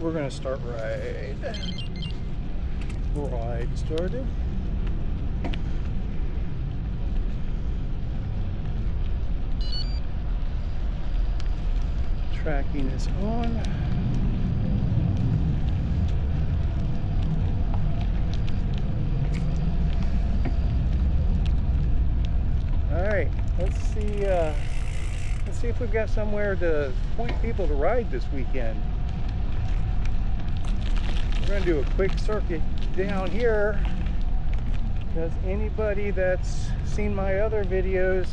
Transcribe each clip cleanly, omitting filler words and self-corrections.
we're gonna start ride started. Tracking is on. All right, let's see if we've got somewhere to point people to ride this weekend. We're going to do a quick circuit down here because anybody that's seen my other videos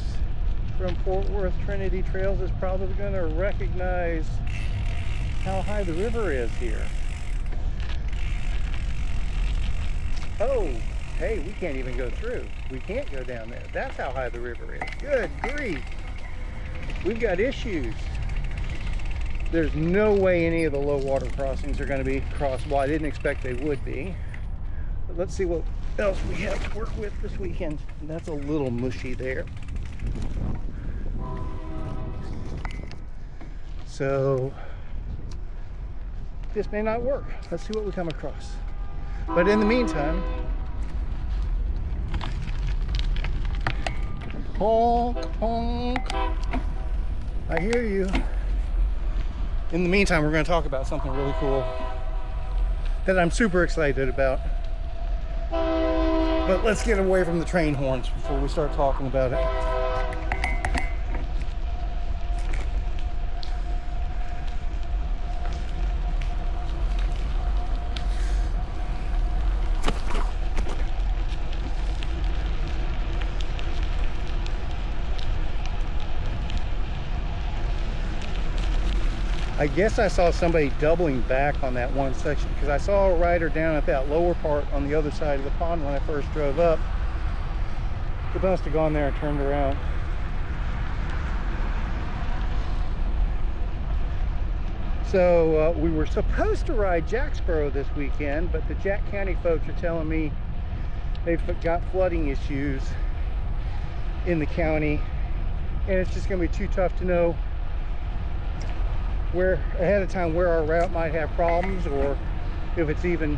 from Fort Worth Trinity trails is probably going to recognize how high the river is here. Oh, hey, we can't even go through. We can't go down there. That's how high the river is. Good grief. We've got issues. There's no way any of the low water crossings are going to be crossed. Well, I didn't expect they would be. But let's see what else we have to work with this weekend. And that's a little mushy there. So this may not work. Let's see what we come across. But in the meantime, honk, honk. I hear you. In the meantime, we're going to talk about something really cool that I'm super excited about. But let's get away from the train horns before we start talking about it. I guess I saw somebody doubling back on that one section because I saw a rider down at that lower part on the other side of the pond when I first drove up. They must have gone there and turned around. So we were supposed to ride Jacksboro this weekend, but the Jack County folks are telling me they've got flooding issues in the county, and it's just going to be too tough to know where ahead of time where our route might have problems or if it's even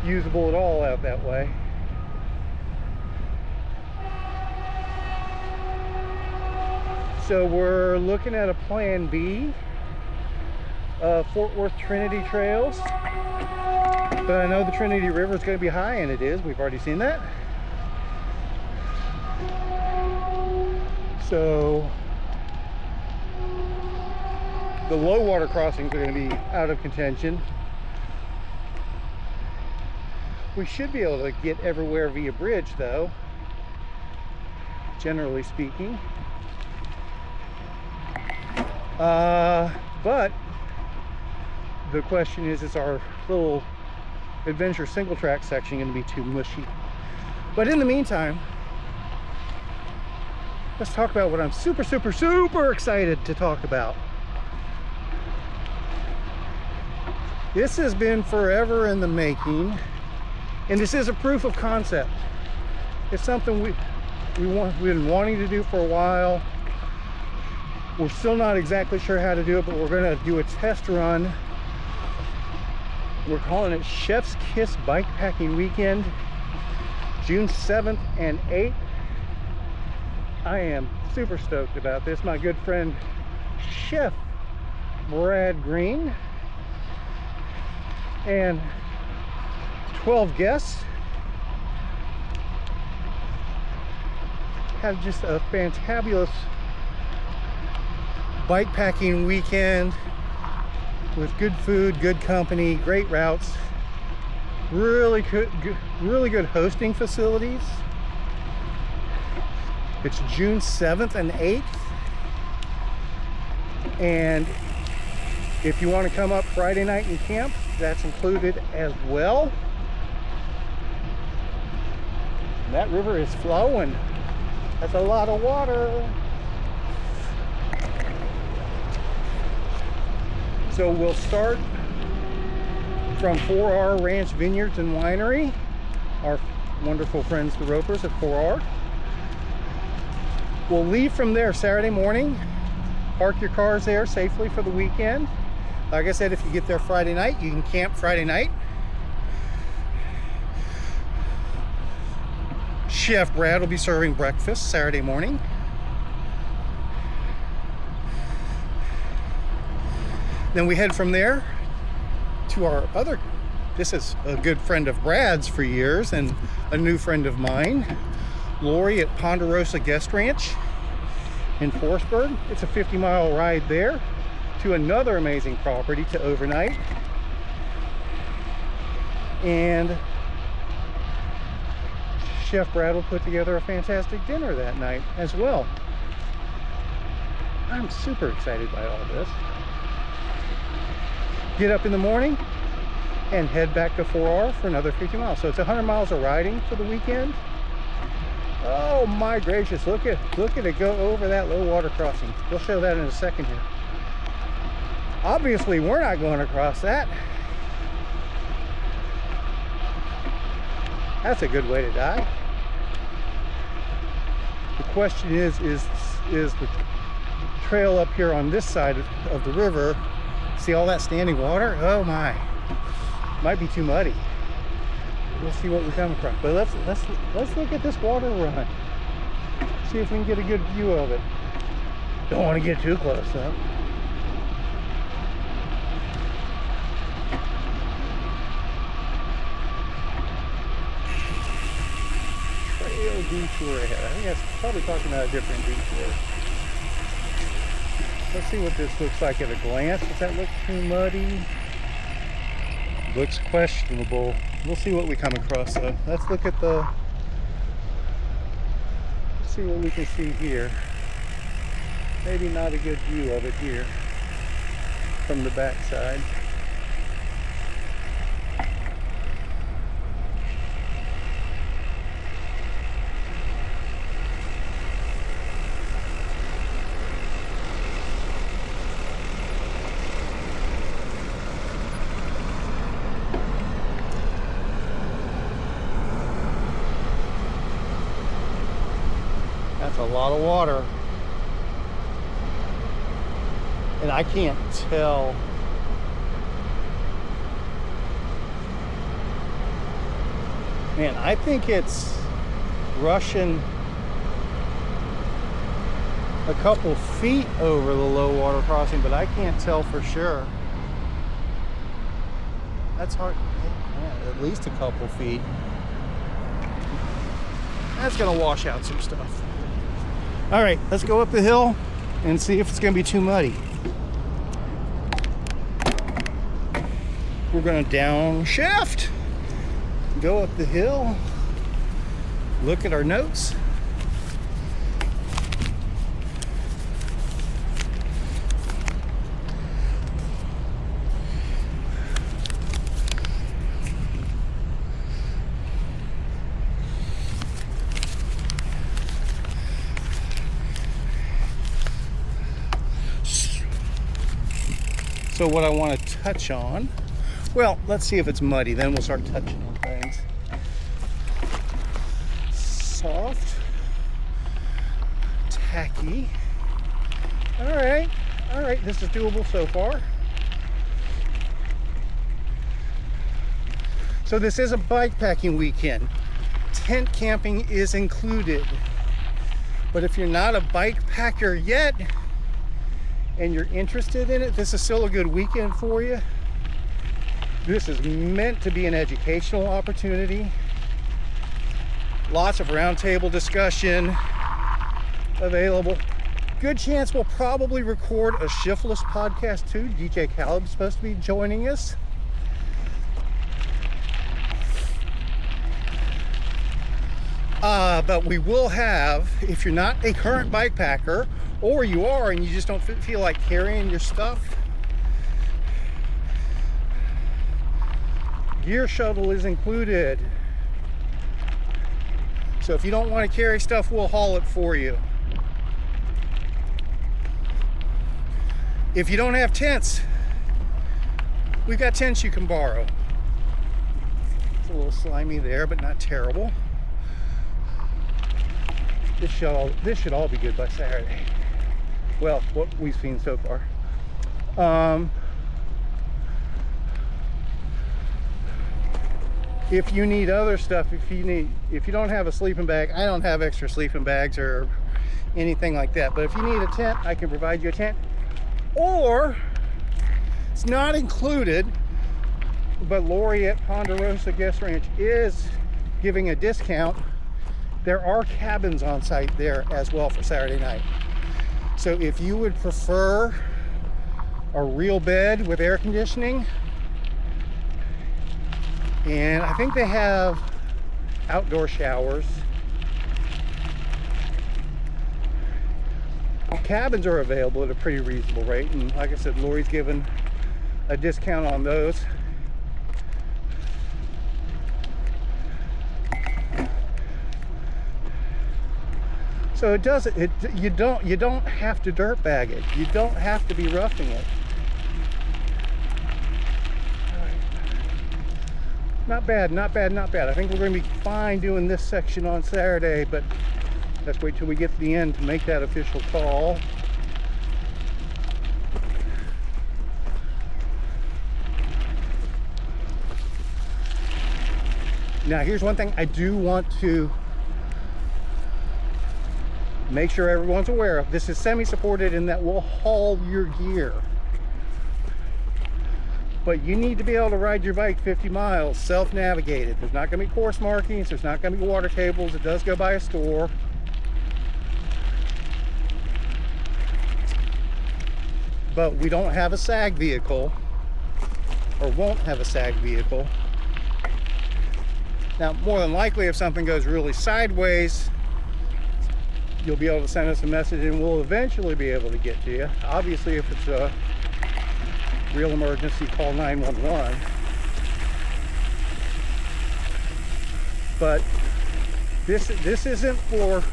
usable at all out that way. So we're looking at a plan B of Fort Worth Trinity trails, but I know the Trinity River is going to be high, and it is. We've already seen that. So the low water crossings are going to be out of contention. We should be able to get everywhere via bridge though, generally speaking. But the question is our little adventure single track section going to be too mushy? But in the meantime, let's talk about what I'm super excited to talk about. This has been forever in the making, and this is a proof of concept. It's something we've been wanting to do for a while. We're still not exactly sure how to do it, but we're going to do a test run. We're calling it Chef's Kiss Bikepacking Weekend, June 7th and 8th. I am super stoked about this. My good friend Chef Brad Green and 12 guests have just a fantabulous bikepacking weekend with good food, good company, great routes, really good hosting facilities. It's June 7th and 8th, and if you want to come up Friday night and camp, that's included as well. That river is flowing. That's a lot of water. So we'll start from 4R Ranch Vineyards and Winery, our wonderful friends the Ropers at 4R. We'll leave from there Saturday morning, park your cars there safely for the weekend. Like I said, if you get there Friday night, you can camp Friday night. Chef Brad will be serving breakfast Saturday morning. Then we head from there to our other, this is a good friend of Brad's for years and a new friend of mine, Lori at Ponderosa Guest Ranch in Forestburg. It's a 50-mile ride there to another amazing property to overnight. And Chef Brad will put together a fantastic dinner that night as well. I'm super excited by all this. Get up in the morning and head back to 4R for another 50 miles. So it's 100 miles of riding for the weekend. Oh my gracious, look at it go over that low water crossing. We'll show that in a second here. Obviously, we're not going across that. That's a good way to die. The question is the trail up here on this side of the river, see all that standing water? Oh my, might be too muddy. We'll see what we come across. But let's look at this water run. See if we can get a good view of it. Don't want to get too close though. Trail detour ahead. I think that's probably talking about a different detour. Let's see what this looks like at a glance. Does that look too muddy? Looks questionable. We'll see what we come across though. Let's look at the, see what we can see here. Maybe not a good view of it here from the back side. That's a lot of water. And I can't tell. Man, I think it's rushing a couple feet over the low water crossing, but I can't tell for sure. That's hard. Yeah, at least a couple feet. That's gonna wash out some stuff. All right, let's go up the hill and see if it's gonna be too muddy. We're gonna downshift, go up the hill, look at our notes. So what I want to touch on, well, let's see if it's muddy, then we'll start touching on things. Soft, tacky. All right, this is doable so far. So this is a bikepacking weekend. Tent camping is included. But if you're not a bike packer yet, and you're interested in it, this is still a good weekend for you. This is meant to be an educational opportunity. Lots of roundtable discussion available. Good chance we'll probably record a shiftless podcast too. DJ Caleb's supposed to be joining us. But we will have, if you're not a current bike packer, or you are and you just don't feel like carrying your stuff, gear shuttle is included. So if you don't want to carry stuff, we'll haul it for you. If you don't have tents, we've got tents you can borrow. It's a little slimy there, but not terrible. This should all be good by Saturday. Well, what we've seen so far. if you need other stuff, if you don't have a sleeping bag, I don't have extra sleeping bags or anything like that, but if you need a tent, I can provide you a tent. Or it's not included, but Lori at Ponderosa Guest Ranch is giving a discount. There are cabins on site there as well for Saturday night. So if you would prefer a real bed with air conditioning, and I think they have outdoor showers. Cabins are available at a pretty reasonable rate, and like I said, Lori's given a discount on those. So it doesn't, you don't have to dirt bag it. You don't have to be roughing it. Not bad, not bad, not bad. I think we're going to be fine doing this section on Saturday, but let's wait till we get to the end to make that official call. Now, here's one thing I do want to make sure everyone's aware of. This is semi-supported in that we'll haul your gear. But you need to be able to ride your bike 50 miles self-navigated. There's not going to be course markings. There's not going to be water tables. It does go by a store. But we don't have a SAG vehicle, or won't have a SAG vehicle. Now, more than likely, if something goes really sideways, you'll be able to send us a message and we'll eventually be able to get to you. Obviously, if it's a real emergency, call 911. But this isn't for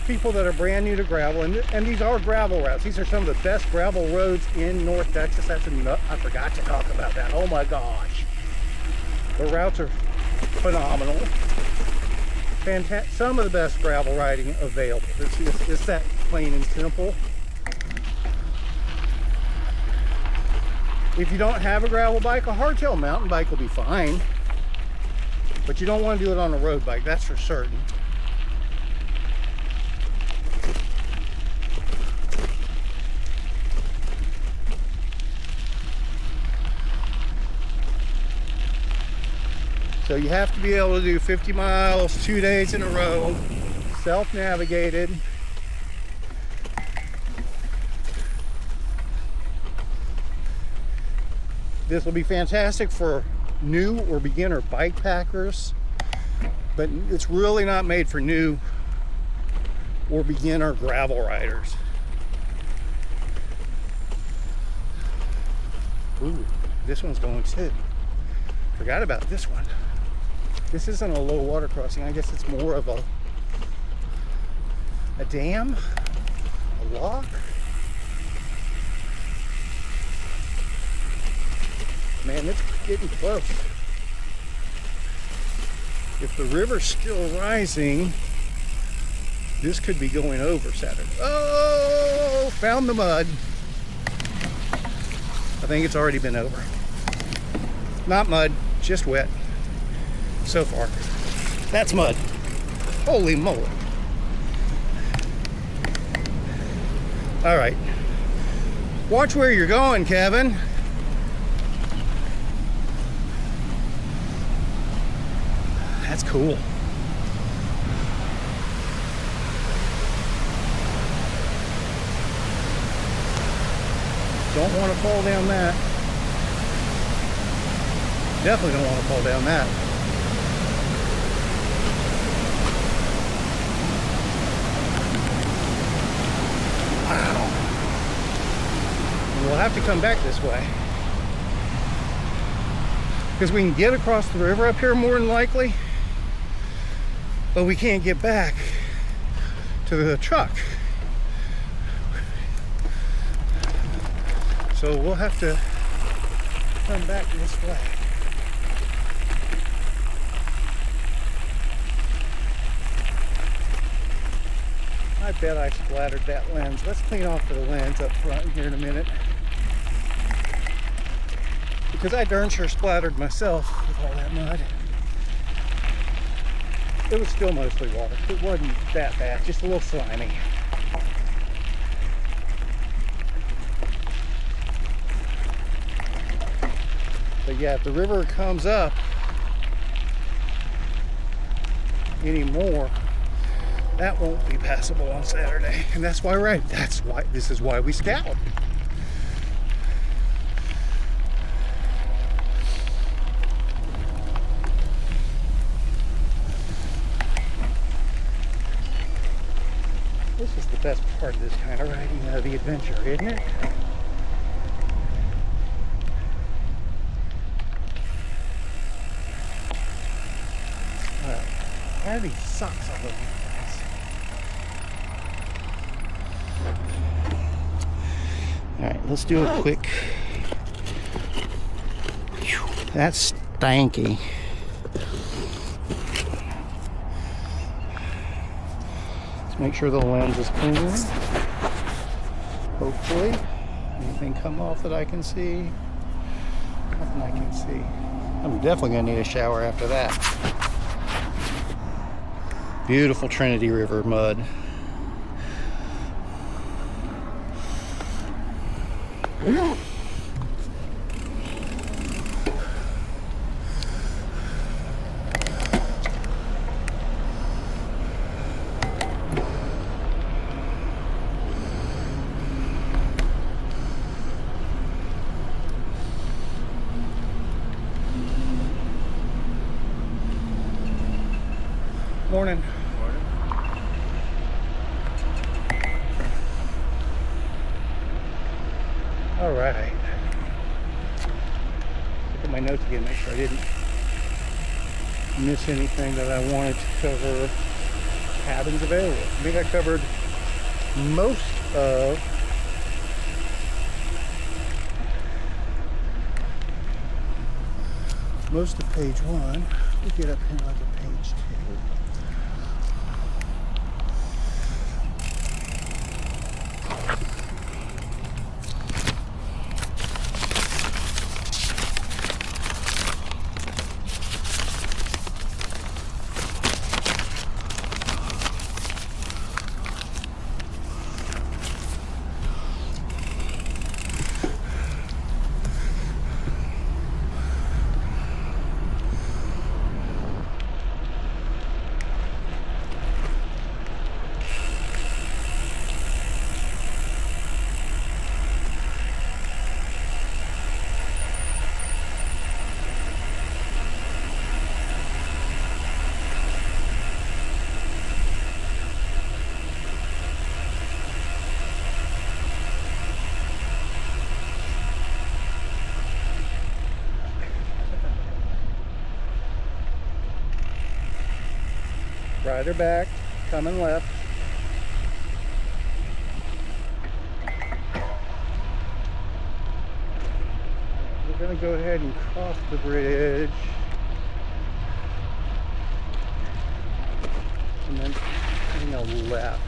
people that are brand new to gravel, and these are gravel routes. These are some of the best gravel roads in North Texas. I forgot to talk about that. Oh my gosh. The routes are phenomenal. Fantastic. Some of the best gravel riding available. It's that plain and simple. If you don't have a gravel bike, a hardtail mountain bike will be fine. But you don't want to do it on a road bike, that's for certain. So you have to be able to do 50 miles, 2 days in a row, self-navigated. This will be fantastic for new or beginner bike packers, but it's really not made for new or beginner gravel riders. Ooh, this one's going too. Forgot about this one. This isn't a low water crossing. I guess it's more of a dam, a lock. Man, it's getting close. If the river's still rising, this could be going over Saturday. Oh, found the mud. I think it's already been over. Not mud, just wet. So far. That's mud. Holy moly. All right. Watch where you're going, Kevin. That's cool. Don't want to fall down that. Definitely don't want to fall down that. Wow. And we'll have to come back this way, because we can get across the river up here more than likely, but we can't get back to the truck. So we'll have to come back this way. I bet I splattered that lens. Let's clean off the lens up front here in a minute, because I darn sure splattered myself with all that mud. it was still mostly water. It wasn't that bad, just a little slimy. But yeah, if the river comes up anymore, that won't be passable on Saturday. And that's why this is why we scout. This is the best part of this kind of riding, the adventure, isn't it? Why are these socks all over the place? Alright, let's do a quick. Whew, that's stanky. Let's make sure the lens is clean. Hopefully. Anything come off that I can see? Nothing I can see. I'm definitely going to need a shower after that. Beautiful Trinity River mud. Morning. All right. Look at my notes again, make sure I didn't miss anything that I wanted to cover. Cabins available. I think I covered most of page 1. We'll get up here like a page 2. Rider back, coming left. We're going to go ahead and cross the bridge. And then taking a left.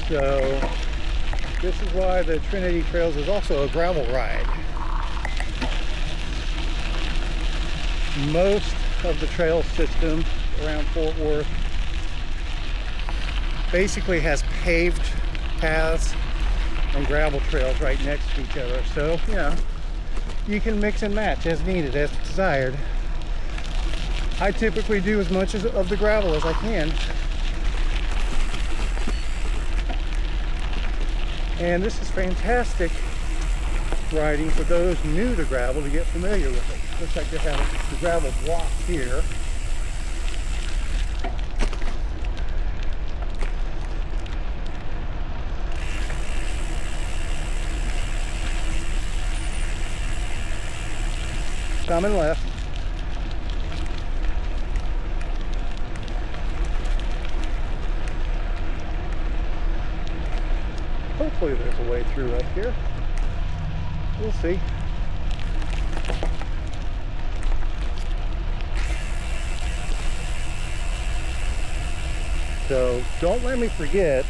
So this is why the Trinity Trails is also a gravel ride. Most of the trail system around Fort Worth basically has paved paths and gravel trails right next to each other. So, you know, you can mix and match as needed, as desired. I typically do as much of the gravel as I can. And this is fantastic riding for those new to gravel to get familiar with it. Looks like they have the gravel block here. Coming left. Hopefully there's a way through up here. We'll see. So don't let me forget,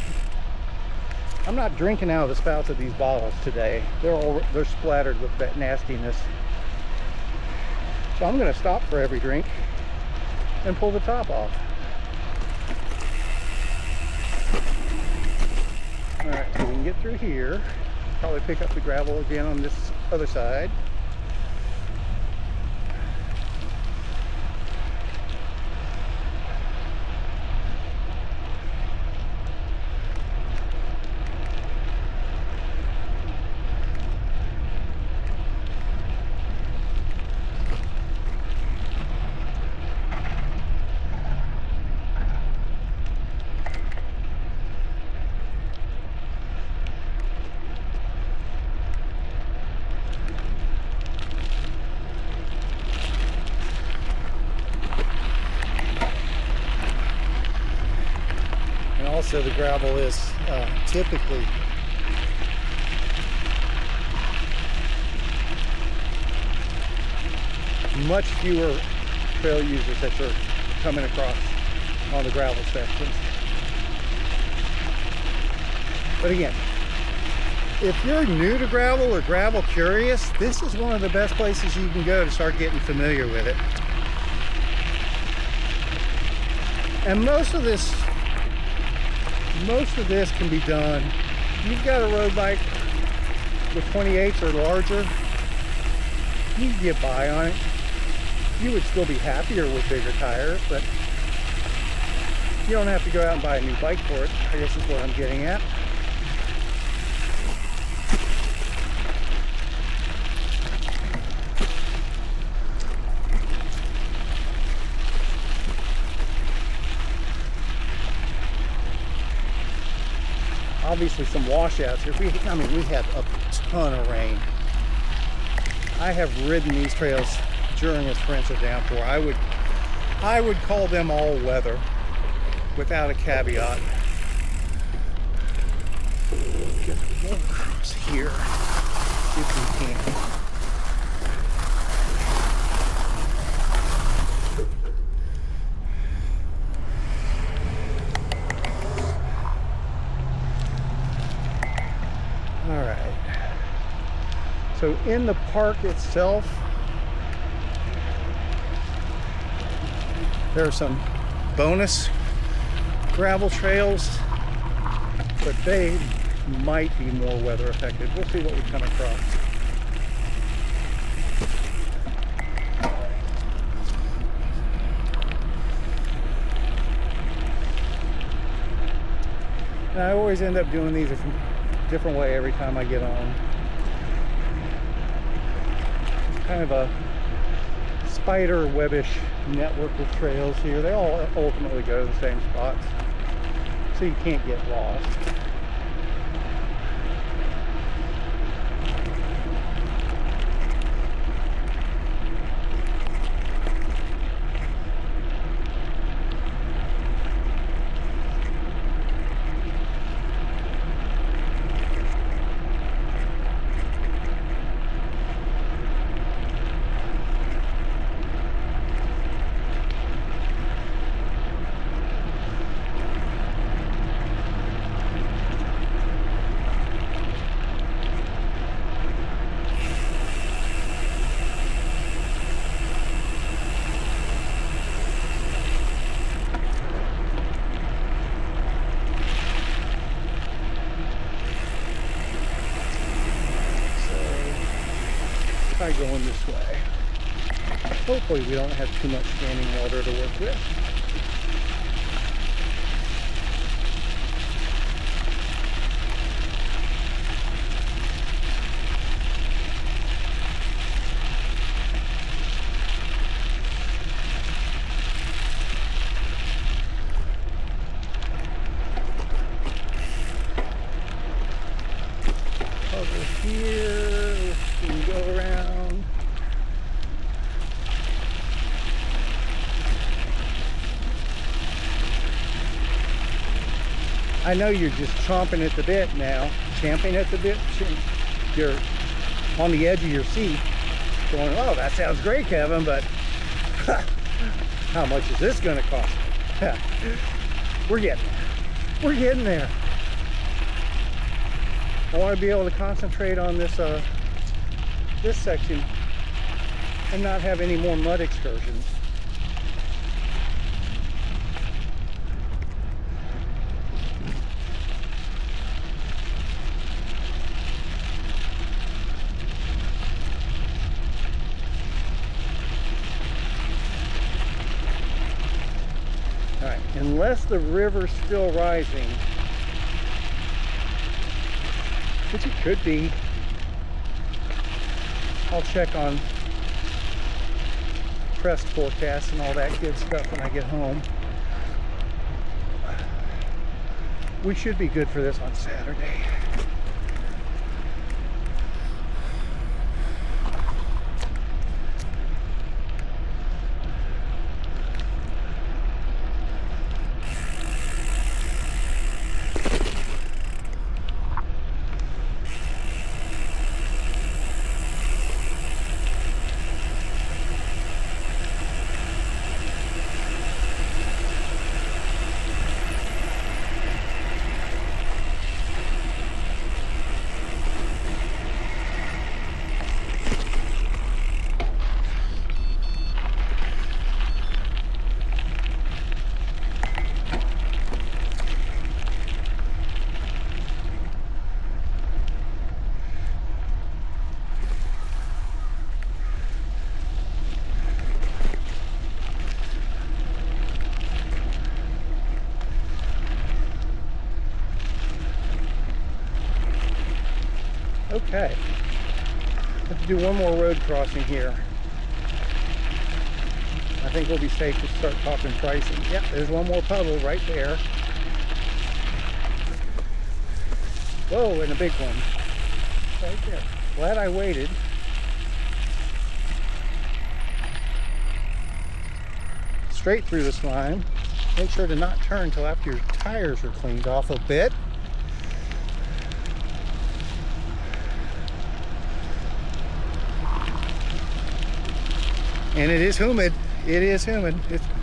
I'm not drinking out of the spouts of these bottles today. They're splattered with that nastiness. So I'm going to stop for every drink and pull the top off. Alright, so we can get through here. Probably pick up the gravel again on this other side. Also, the gravel is typically much fewer trail users that you're coming across on the gravel sections. But again, if you're new to gravel or gravel curious, this is one of the best places you can go to start getting familiar with it. And most of this can be done. You've got a road bike with 28s or larger, you can get by on it. You would still be happier with bigger tires, but you don't have to go out and buy a new bike for it, I guess is what I'm getting at. Obviously some washouts here. We had a ton of rain. I have ridden these trails during a torrential downpour. I would call them all weather without a caveat. We'll cross here if we can. So in the park itself, there are some bonus gravel trails, but they might be more weather affected. We'll see what we come across. And I always end up doing these a different way every time I get on. Kind of a spider webbish network of trails here. They all ultimately go to the same spots, so you can't get lost. Try going this way. Hopefully we don't have too much standing water to work with. I know you're just chomping at the bit now, champing at the bit. You're on the edge of your seat going, oh, that sounds great, Kevin, but how much is this going to cost? We're getting there. We're getting there. I want to be able to concentrate on this this section and not have any more mud excursions. All right, unless the river's still rising, which it could be. I'll check on crest forecasts and all that good stuff when I get home. We should be good for this on Saturday. Okay, have to do one more road crossing here. I think we'll be safe to start talking pricing. Yep, there's one more puddle right there. Whoa, and a big one right there. Glad I waited. Straight through the slime. Make sure to not turn till after your tires are cleaned off a bit. And it is humid. It is humid.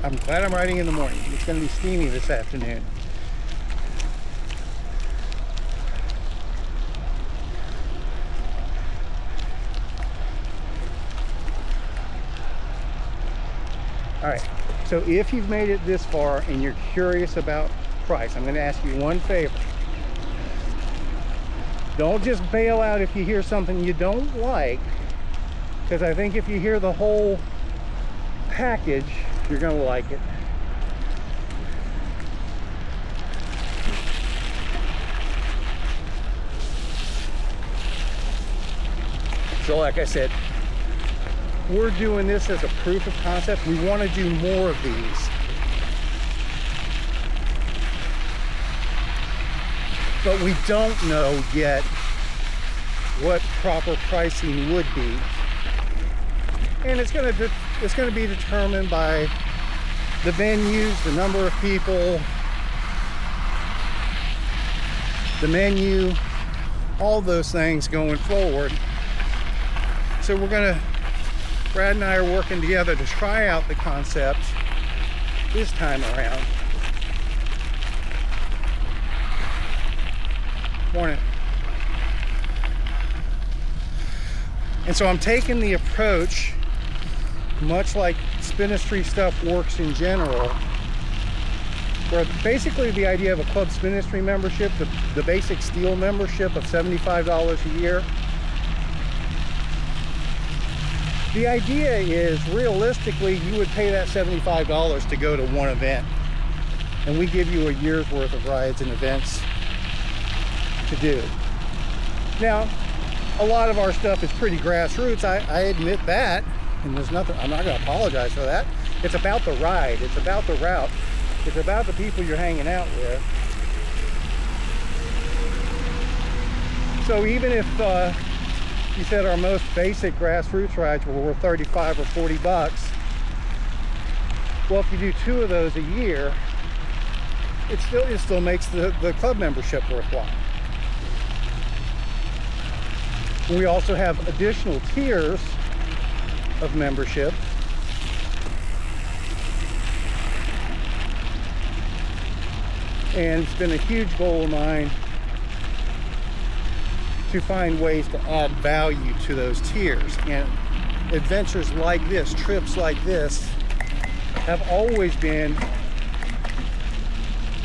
I'm glad I'm riding in the morning. It's going to be steamy this afternoon. All right, so if you've made it this far and you're curious about price, I'm going to ask you one favor. Don't just bail out if you hear something you don't like, because I think if you hear the whole package, you're going to like it. So like I said, we're doing this as a proof of concept. We want to do more of these. But we don't know yet what proper pricing would be. And it's going to be determined by the venues, the number of people, the menu, all those things going forward. So Brad and I are working together to try out the concept this time around. Morning. And so I'm taking the approach, much like Spinistry stuff works in general, where basically the idea of a Club Spinistry membership, the basic steel membership of $75 a year, the idea is realistically you would pay that $75 to go to one event, and we give you a year's worth of rides and events to do. Now, a lot of our stuff is pretty grassroots, I admit that, and there's nothing, I'm not going to apologize for that. It's about the ride, it's about the route, it's about the people you're hanging out with. So even if you said our most basic grassroots rides were worth 35 or 40 bucks, well, if you do 2 of those a year, it still makes the club membership worthwhile. We also have additional tiers of membership. And it's been a huge goal of mine to find ways to add value to those tiers. And adventures like this, trips like this, have always been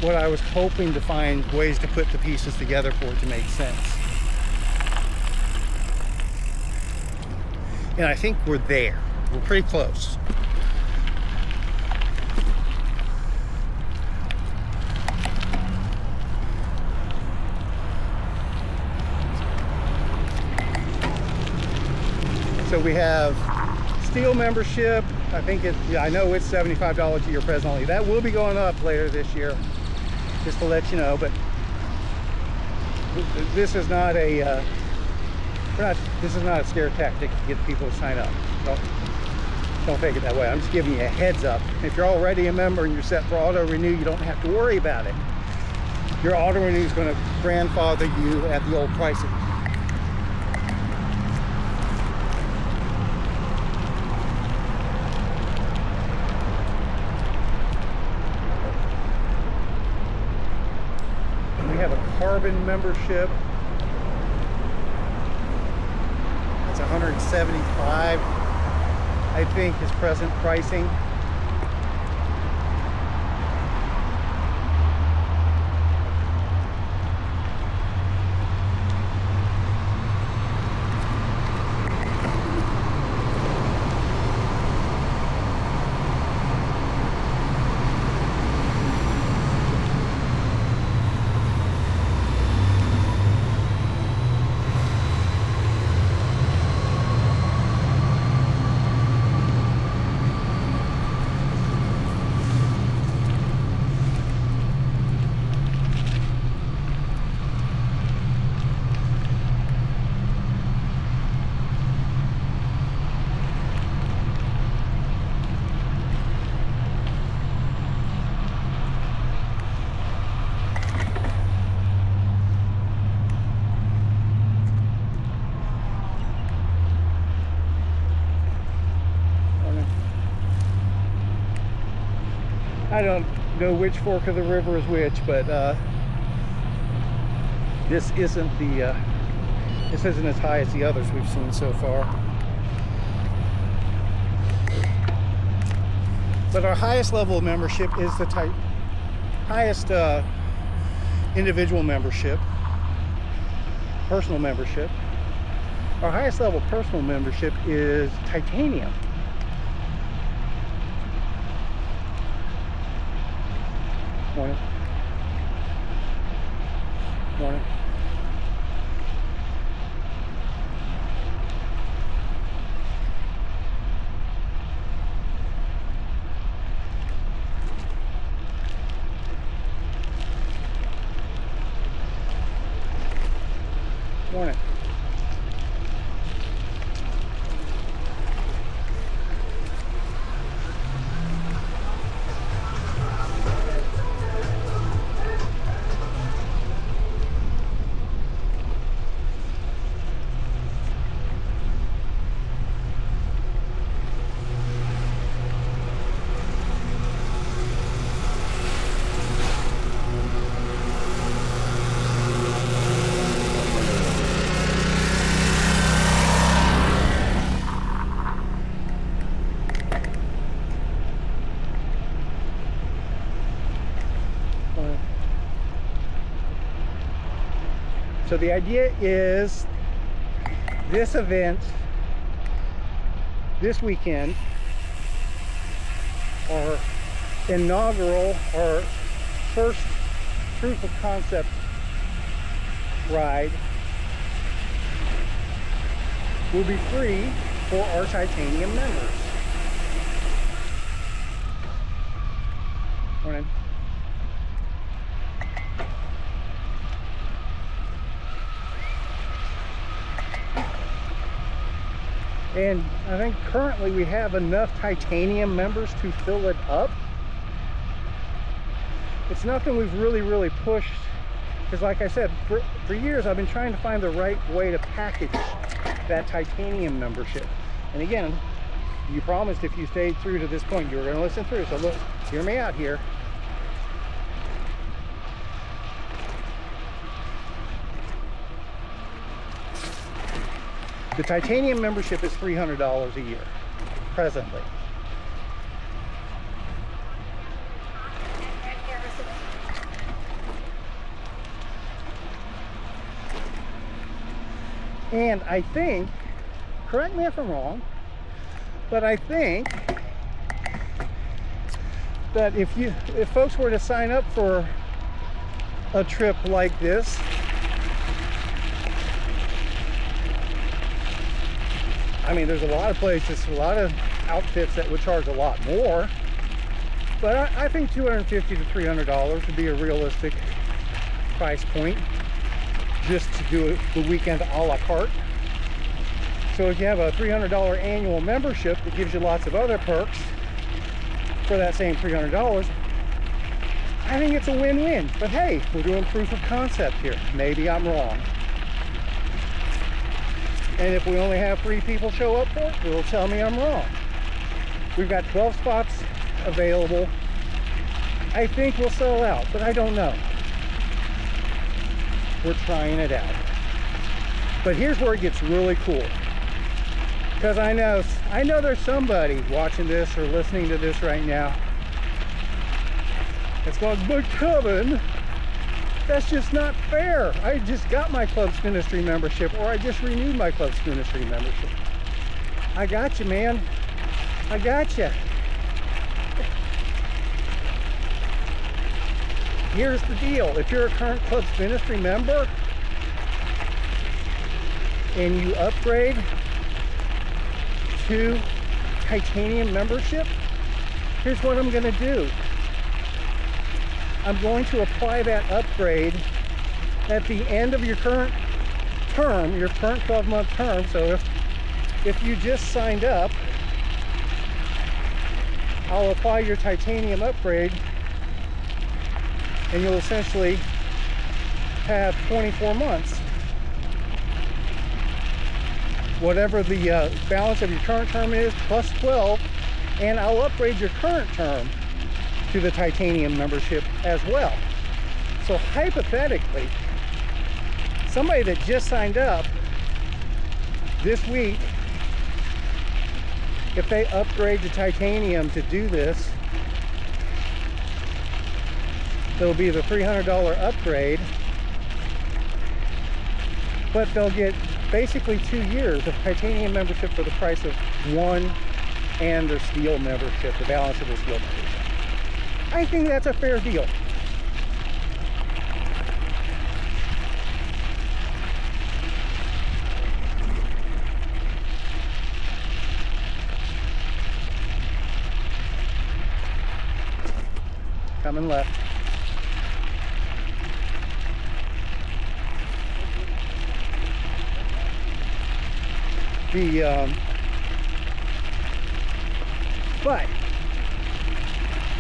what I was hoping to find ways to put the pieces together for it to make sense. And I think we're there. We're pretty close. So we have Steel membership. I know it's $75 a year presently. That will be going up later this year, just to let you know. But this is not a this is not a scare tactic to get people to sign up. Don't take it that way. I'm just giving you a heads up. If you're already a member and you're set for auto renew, you don't have to worry about it. Your auto renew is going to grandfather you at the old pricing. We have a carbon membership. That's $175, I think, is present pricing. I don't know which fork of the river is which, but this isn't as high as the others we've seen so far. But our highest level of membership is the highest individual membership, personal membership. Our highest level personal membership is titanium. Morning. Morning. Morning. So the idea is this event, this weekend, our inaugural, our first proof of concept ride, will be free for our titanium members. Morning. And I think currently we have enough titanium members to fill it up. It's nothing we've really pushed, because like I said, for years I've been trying to find the right way to package that titanium membership. And again, you promised if you stayed through to this point you were going to listen through, so look, hear me out here. The titanium membership is $300 a year, presently. And I think, correct me if I'm wrong, but I think that if folks were to sign up for a trip like this, I mean, there's a lot of places, a lot of outfits that would charge a lot more, but I think $250 to $300 would be a realistic price point just to do the weekend a la carte. So if you have a $300 annual membership that gives you lots of other perks for that same $300, I think it's a win-win. But hey, we're doing proof of concept here. Maybe I'm wrong. And if we only have 3 people show up for it, it'll tell me I'm wrong. We've got 12 spots available. I think we'll sell out, but I don't know. We're trying it out. But here's where it gets really cool. Because I know there's somebody watching this or listening to this right now that's going, but Kevin, that's just not fair. I just got my Club's Ministry membership, or I just renewed my Club's Ministry membership. I got you, man. I got you. Here's the deal. If you're a current Club's Ministry member and you upgrade to titanium membership, here's what I'm going to do. I'm going to apply that upgrade at the end of your current term, your current 12-month term. So if you just signed up, I'll apply your titanium upgrade and you'll essentially have 24 months. Whatever the balance of your current term is, plus 12, and I'll upgrade your current term to the titanium membership as well. So hypothetically, somebody that just signed up this week, if they upgrade to titanium to do this, there'll be the $300 upgrade, but they'll get basically 2 years of titanium membership for the price of one and their steel membership, the balance of the steel membership. I think that's a fair deal. Coming left. But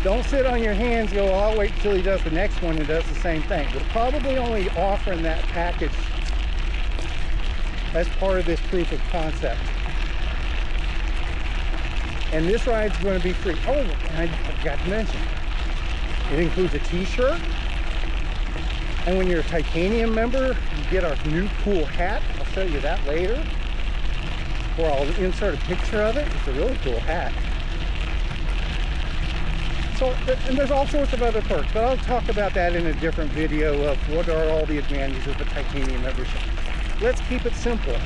don't sit on your hands, go, I'll wait till he does the next one and does the same thing. We're probably only offering that package as part of this proof of concept. And this ride's going to be free. Oh, and I forgot to mention, it includes a t-shirt. And when you're a titanium member, you get our new cool hat. I'll show you that later. Or I'll insert a picture of it. It's a really cool hat. So, and there's all sorts of other perks, but I'll talk about that in a different video of what are all the advantages of the titanium membership. Let's keep it simple.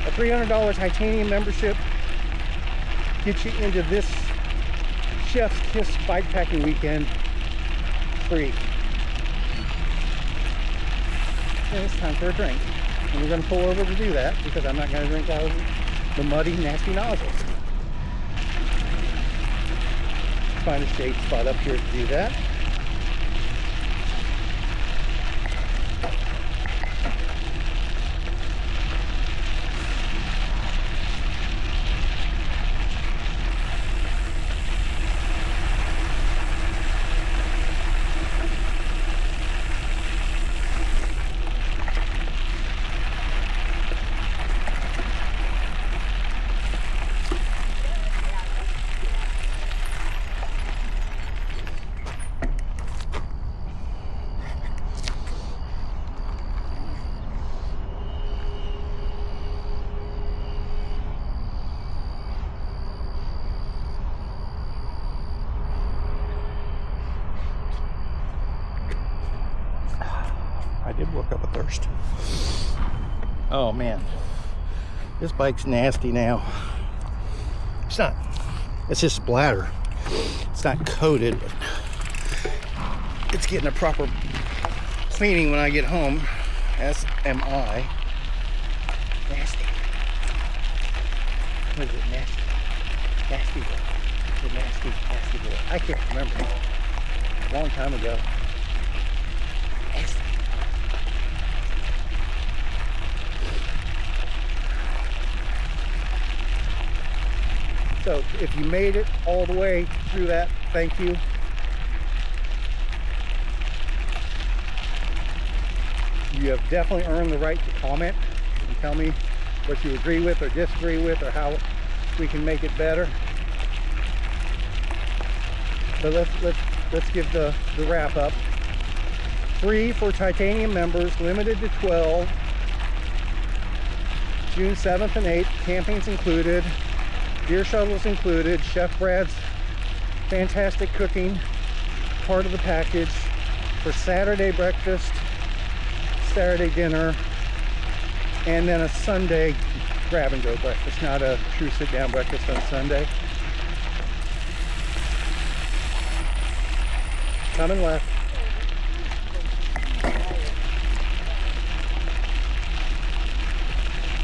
A $300 titanium membership gets you into this Chef's Kiss bikepacking weekend free. And it's time for a drink. And we're going to pull over to do that because I'm not going to drink out of the muddy, nasty nozzles. Find a shade spot up here to do that. did work up a thirst. Oh man, this bike's nasty now. It's not, it's just bladder. It's not coated, but it's getting a proper cleaning when I get home, as am I. Nasty. What is it? Nasty. Nasty boy. The nasty, nasty boy. I can't remember. A long time ago. Nasty. So if you made it all the way through that, thank you. You have definitely earned the right to comment and tell me what you agree with or disagree with, or how we can make it better. But let's give the wrap up. Free for titanium members, limited to 12. June 7th and 8th. Camping's included. Gear shuttles included. Chef Brad's fantastic cooking, part of the package. For Saturday breakfast, Saturday dinner, and then a Sunday grab and go breakfast, not a true sit down breakfast on Sunday. Coming left.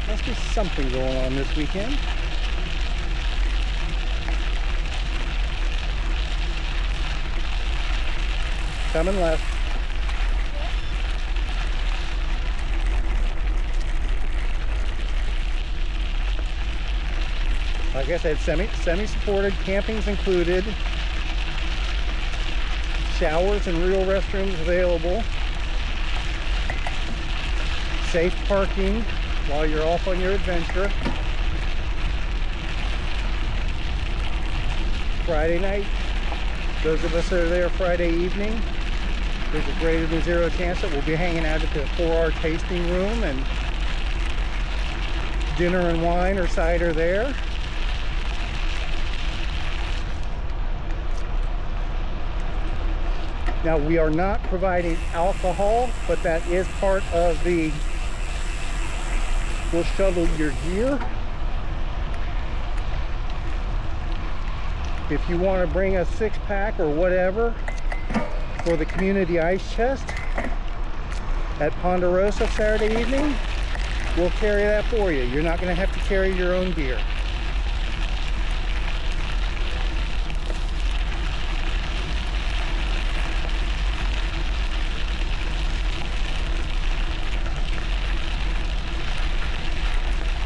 Must be something going on this weekend. Coming left. Like I said, semi-supported, camping's included, showers and real restrooms available, safe parking while you're off on your adventure. Friday night, those of us that are there Friday evening, there's a greater than zero chance that we'll be hanging out at the 4-hour tasting room, and dinner and wine or cider there. Now, we are not providing alcohol, but that is part of the, we'll shuttle your gear. If you want to bring a 6-pack or whatever for the community ice chest at Ponderosa Saturday evening, we'll carry that for you. You're not going to have to carry your own gear.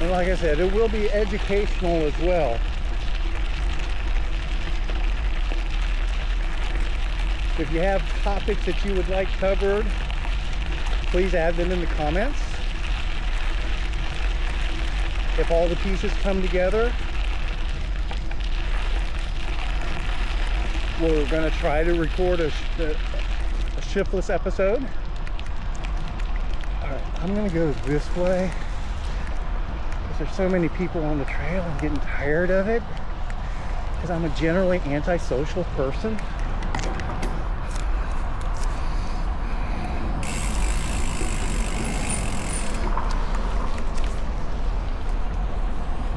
And like I said, it will be educational as well. If you have topics that you would like covered, please add them in the comments. If all the pieces come together, we're going to try to record a shiftless episode. All right, I'm going to go this way. There's so many people on the trail, I'm getting tired of it because I'm a generally antisocial person.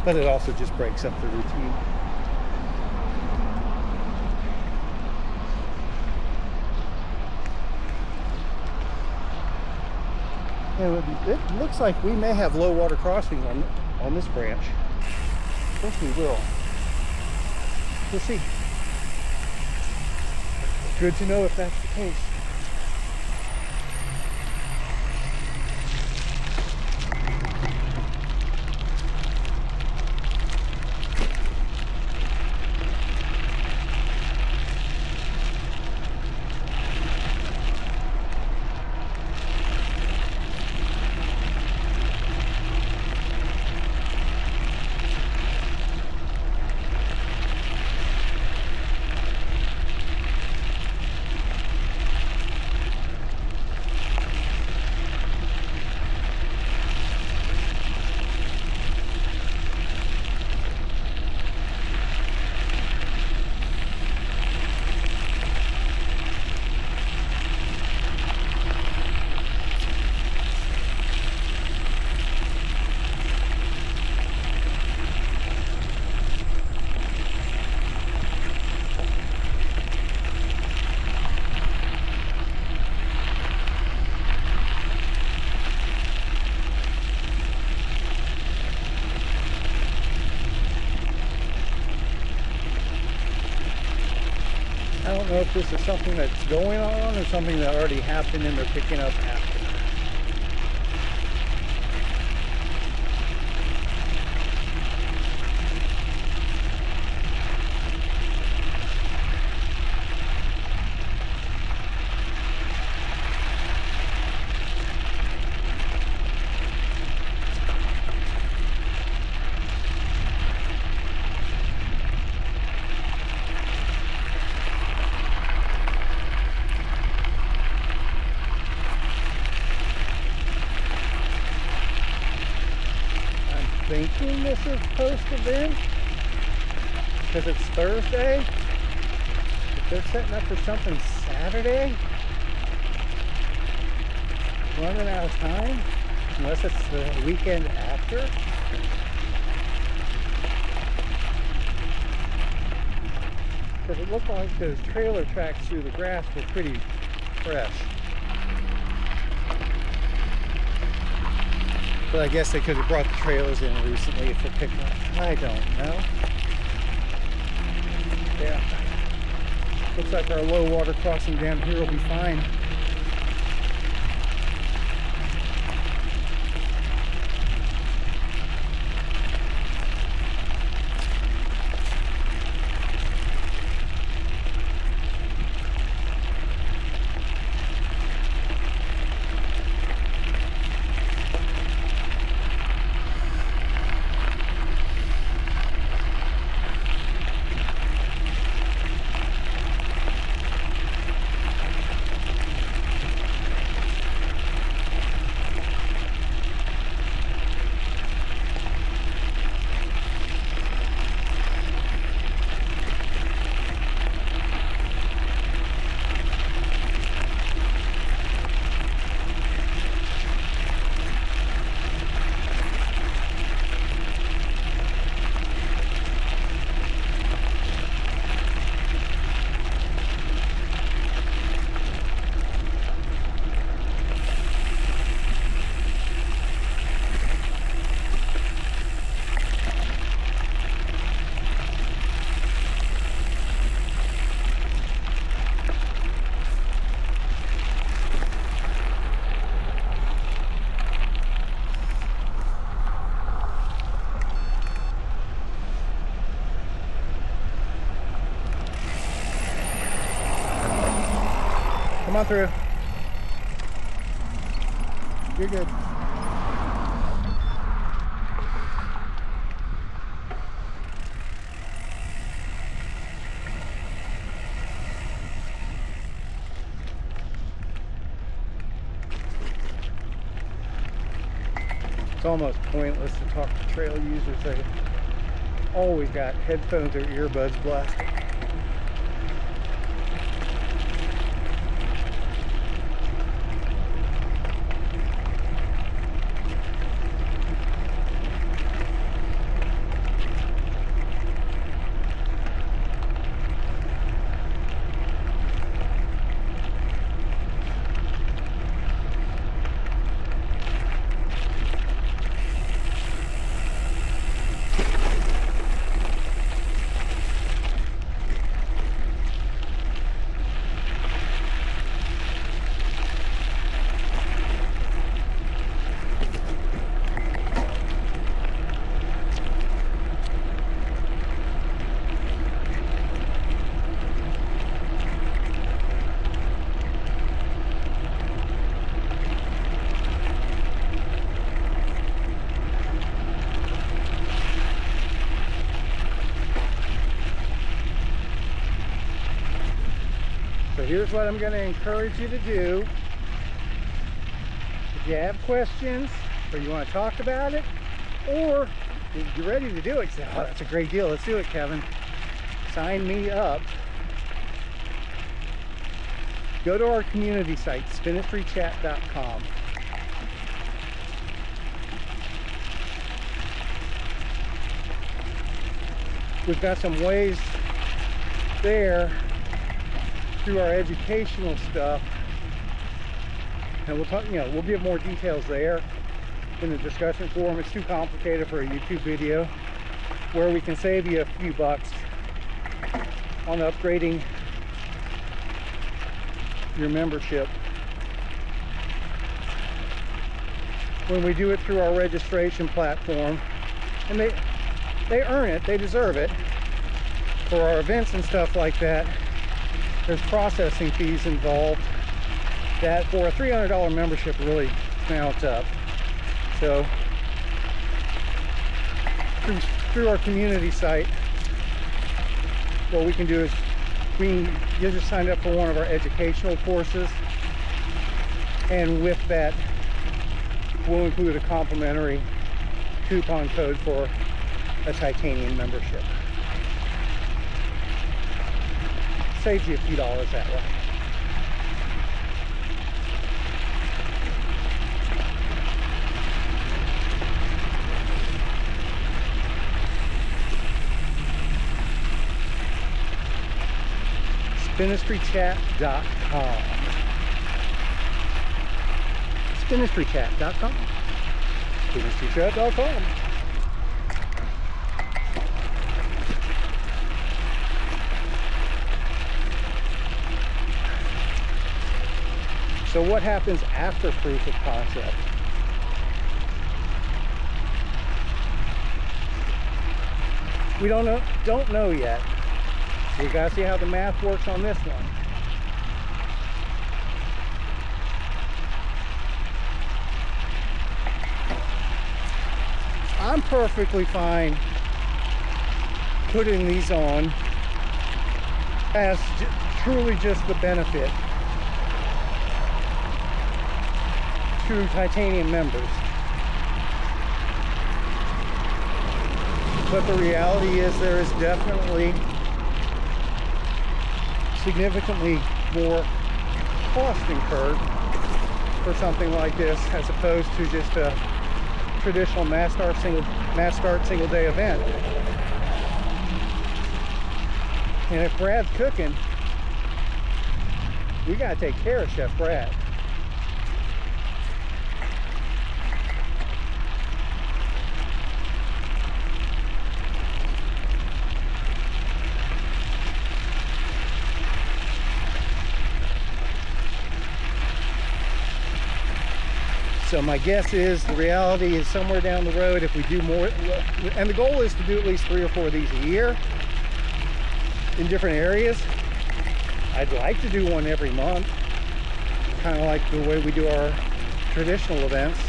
But it also just breaks up the routine. And it looks like we may have low water crossing on this branch. I think we will. We'll see. Good to know if that's the case. if this is something that's going on or something that already happened and they're picking up after. Thinking this is post-event because it's Thursday. If they're setting up for something Saturday, running out of time, unless it's the weekend after. Because it looked like those trailer tracks through the grass were pretty fresh. But I guess they could have brought the trailers in recently if they're picking up. I don't know. Yeah. Looks like our low water crossing down here will be fine. Come on through. You're good. It's almost pointless to talk to trail users. They always got headphones or earbuds blasting. So here's what I'm going to encourage you to do. If you have questions or you want to talk about it, or if you're ready to do it, say, oh, that's a great deal, let's do it, Kevin. Sign me up. Go to our community site, spinitfreechat.com. We've got some ways there through our educational stuff, and we'll talk, we'll give more details there in the discussion forum. It's too complicated for a YouTube video, where we can save you a few bucks on upgrading your membership. When we do it through our registration platform, and they earn it, they deserve it. For our events and stuff like that, there's processing fees involved that for a $300 membership really mounts up. So through our community site, what we can do is you just signed up for one of our educational courses, and with that we'll include a complimentary coupon code for a titanium membership. Saves you a few dollars that way. Spinistrychat.com. Spinistrychat.com. Spinistrychat.com. So what happens after proof of concept? We don't know yet. We gotta see how the math works on this one. I'm perfectly fine putting these on as truly just the benefit to titanium members. But the reality is there is definitely significantly more cost incurred for something like this as opposed to just a traditional mass start single day event. And if Brad's cooking, we gotta take care of Chef Brad. So my guess is the reality is somewhere down the road, if we do more, and the goal is to do at least 3 or 4 of these a year in different areas. I'd like to do one every month, kind of like the way we do our traditional events,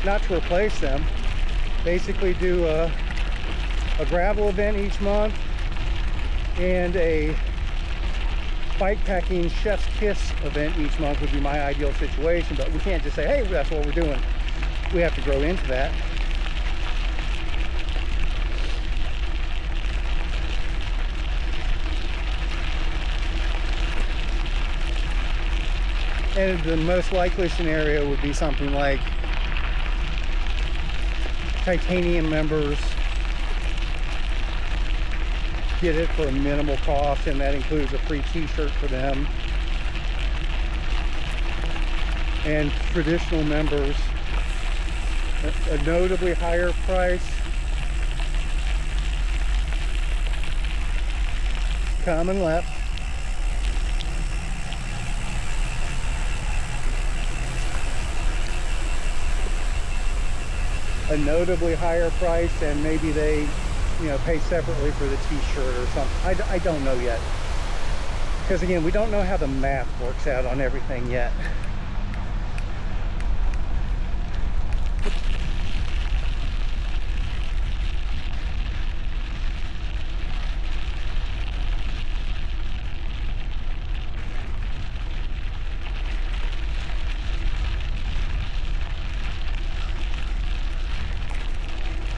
not to replace them. Basically do a gravel event each month and a bikepacking chef's kiss event each month would be my ideal situation, but we can't just say, hey, that's what we're doing. We have to grow into that. And the most likely scenario would be something like titanium members get it for a minimal cost, and that includes a free t-shirt for them. And traditional members, a notably higher price. Common left. A notably higher price, and maybe they pay separately for the t-shirt or something. I don't know yet, because again, we don't know how the math works out on everything yet.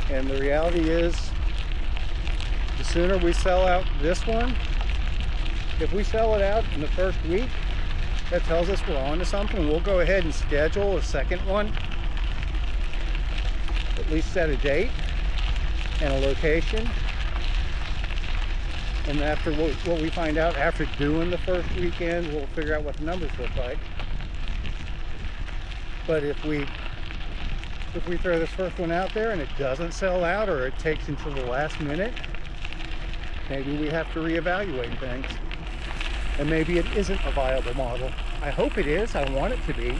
And the reality is, the sooner we sell out this one, if we sell it out in the first week, that tells us we're on to something. We'll go ahead and schedule a second one, at least set a date and a location. And after what we find out after doing the first weekend, we'll figure out what the numbers look like. But if we throw this first one out there and it doesn't sell out, or it takes until the last minute, maybe we have to reevaluate things. and maybe it isn't a viable model. I hope it is. I want it to be.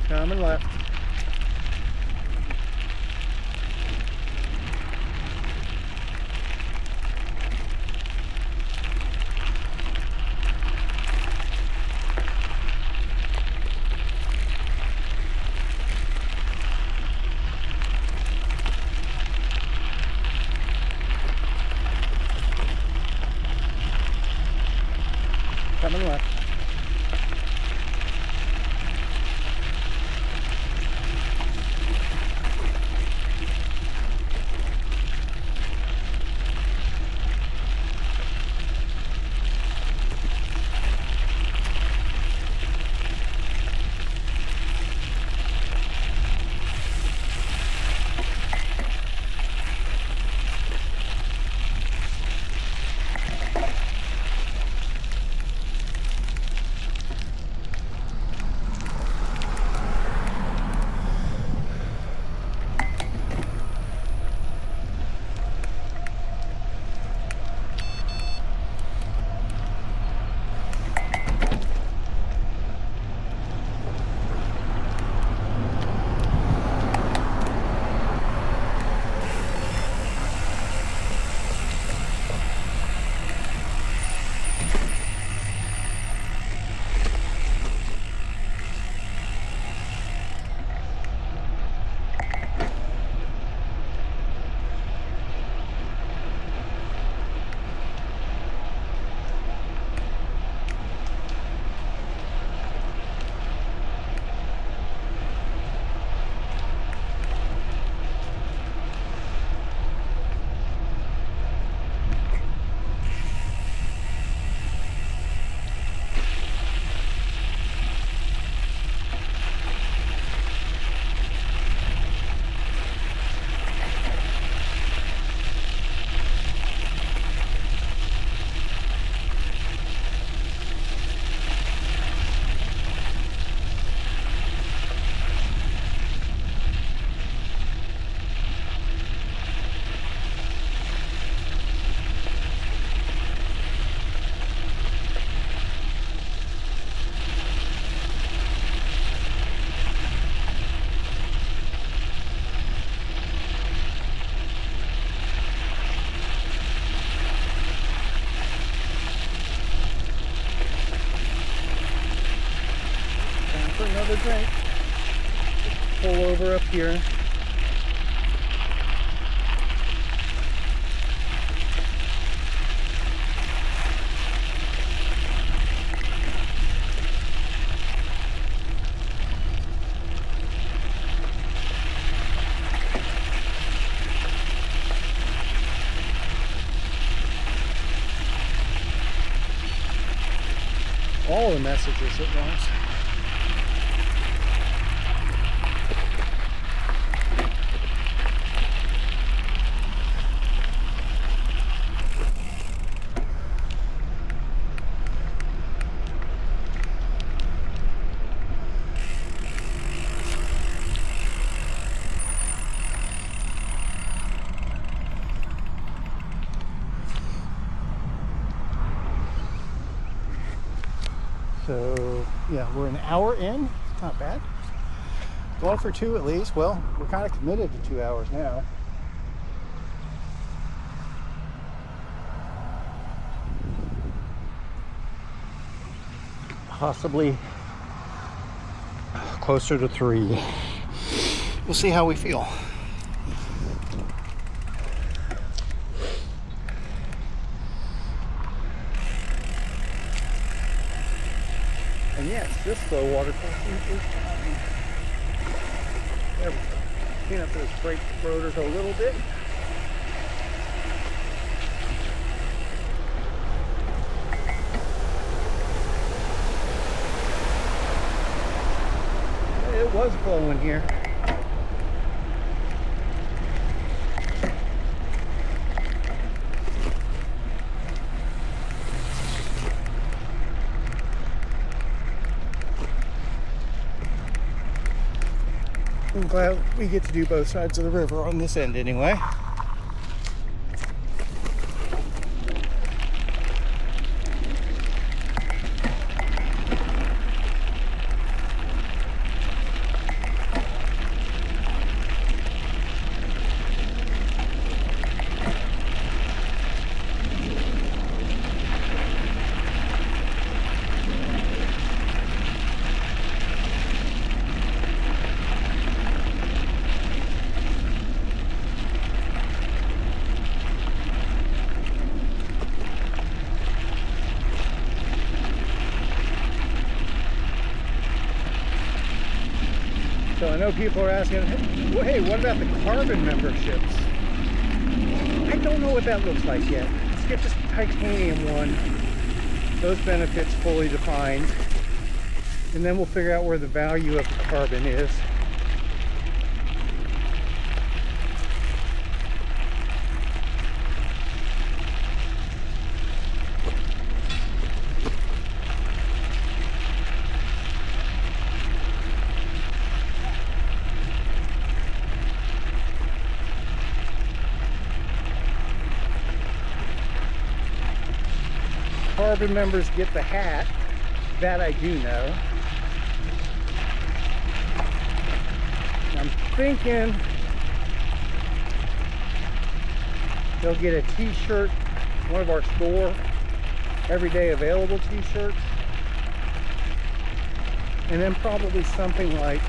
Coming left. Coming left. For another drink. Just pull over up here. All the messages at once. So yeah, we're an hour in. It's not bad. Going for 2 at least. Well, we're kind of committed to 2 hours now. Possibly closer to 3. We'll see how we feel. And yes, this slow water crossing is fine. There we go. Clean up those brake rotors a little bit. It was flowing here. I'm glad we get to do both sides of the river on this end anyway. So I know people are asking, hey, what about the carbon memberships? I don't know what that looks like yet. Let's get this titanium one, those benefits fully defined, and then we'll figure out where the value of the carbon is. Carbon members get the hat, that I do know. I'm thinking they'll get a t-shirt, one of our store everyday available t-shirts, and then probably something like,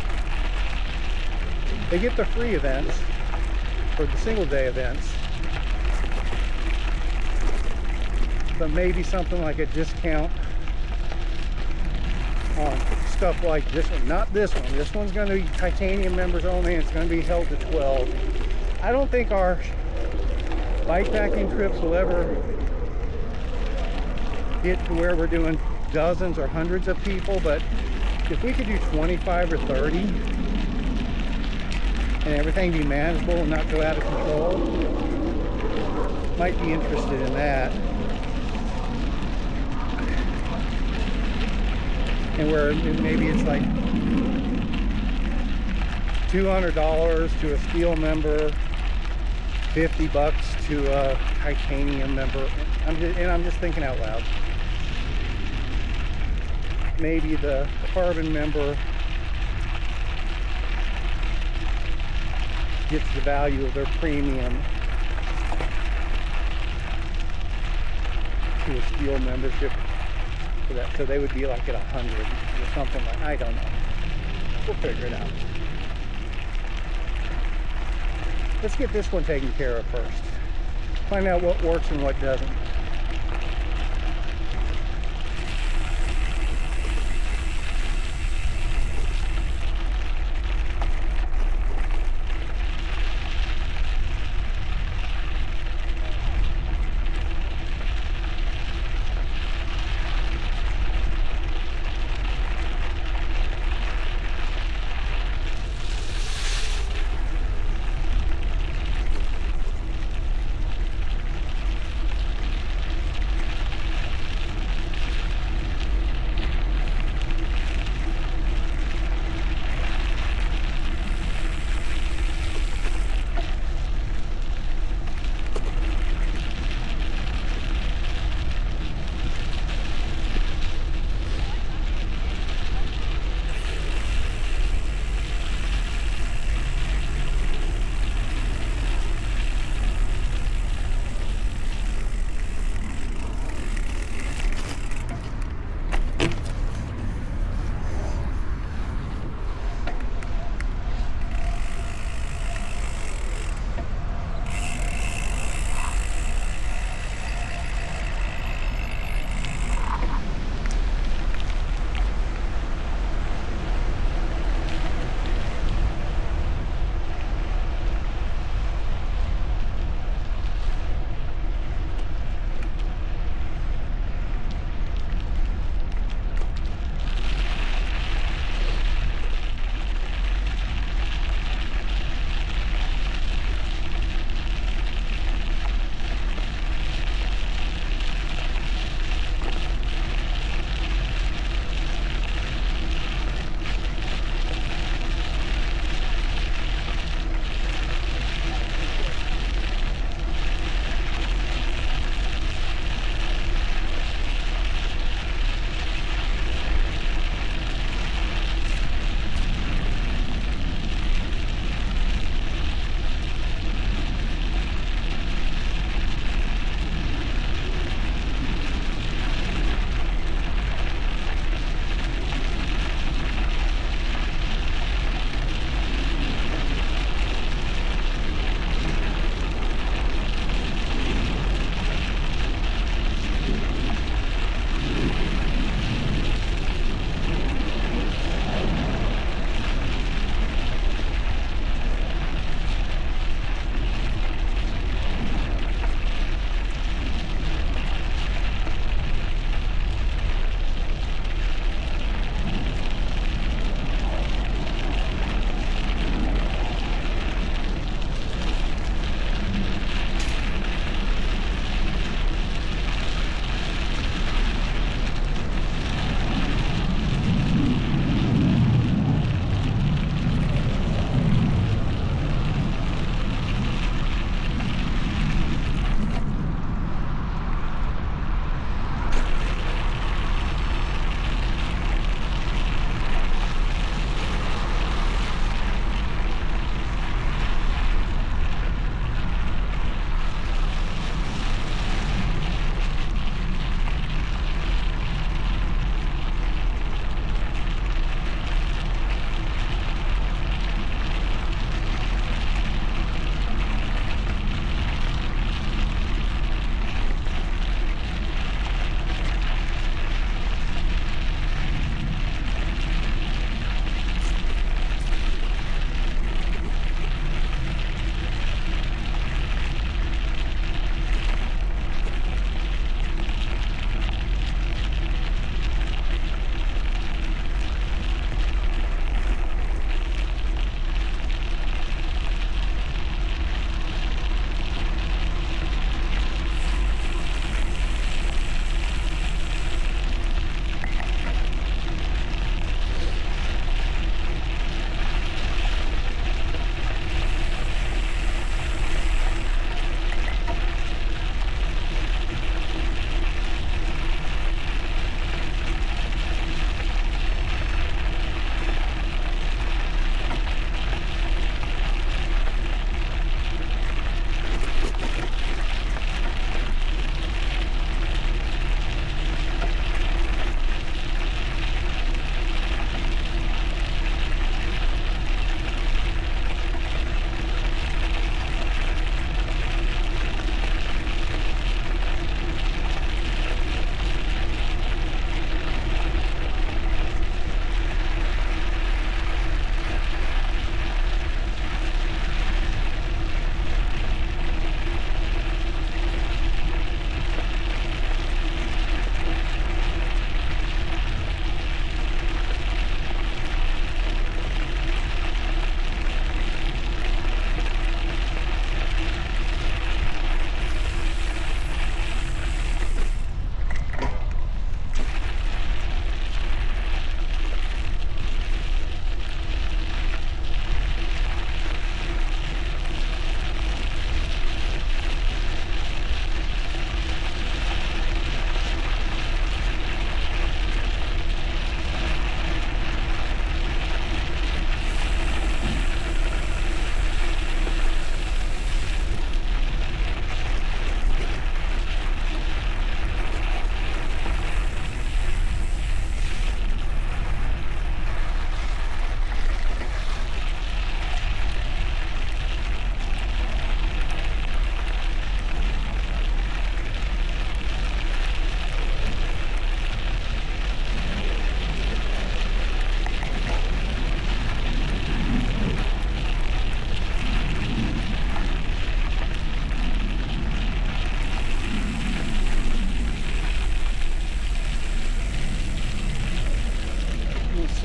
they get the free events or the single day events, but maybe something like a discount on stuff like this one. Not this one. This one's going to be titanium members only, and it's going to be held to 12. I don't think our bikepacking trips will ever get to where we're doing dozens or hundreds of people, but if we could do 25 or 30 and everything be manageable and not go out of control, might be interested in that. And where maybe it's like $200 to a steel member, $50 to a titanium member. I'm just thinking out loud. Maybe the carbon member gets the value of their premium to a steel membership. For that, so they would be like at 100 or something like, I don't know. We'll figure it out. Let's get this one taken care of first. Find out what works and what doesn't.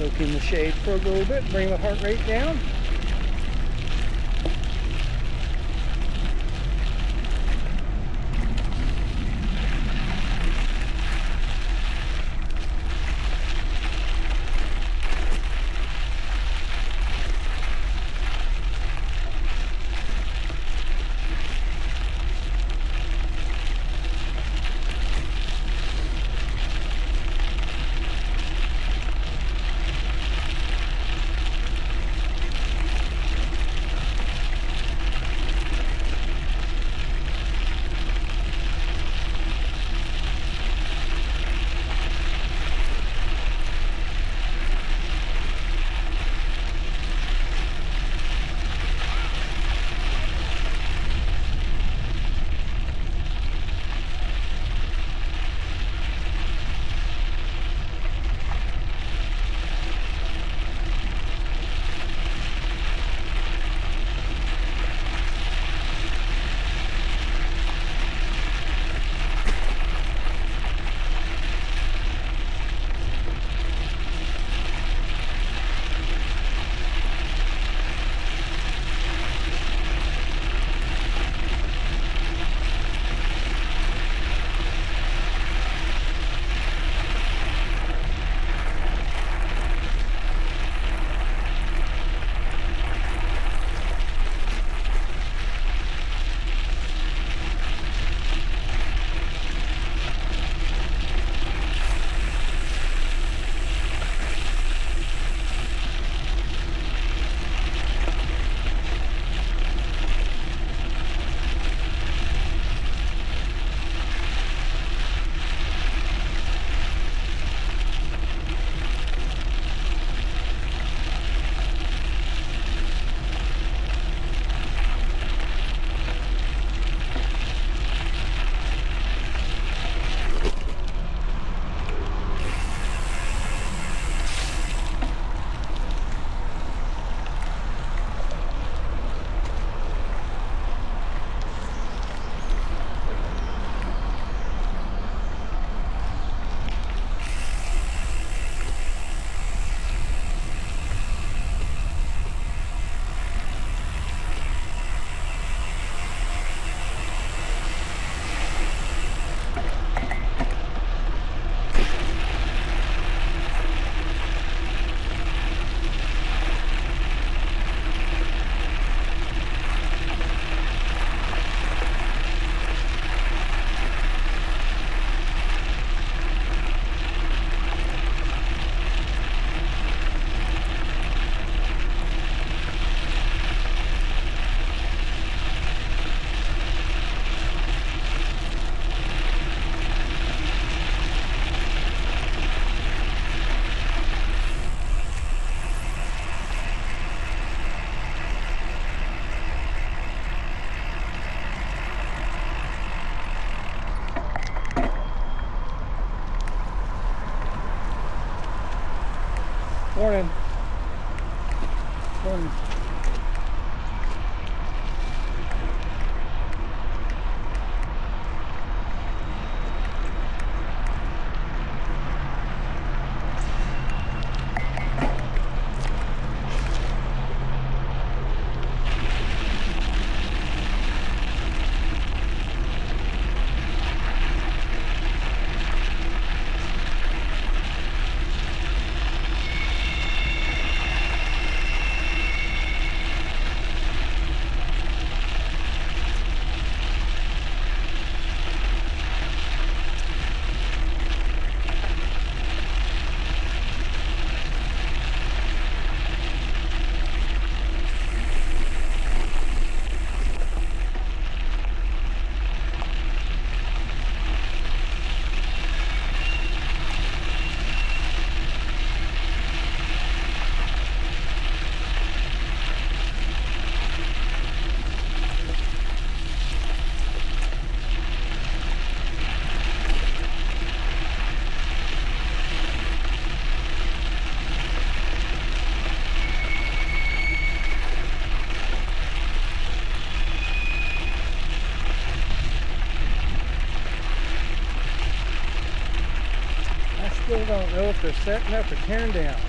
Look in the shade for a little bit, bring the heart rate down. Morning. Morning. Still don't know if they're setting up or tearing down.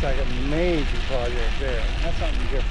looks like a major project there. That's something different.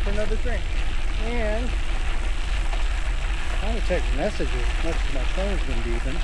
Another drink. And I'm going to text messages as much as my phone's been beeping.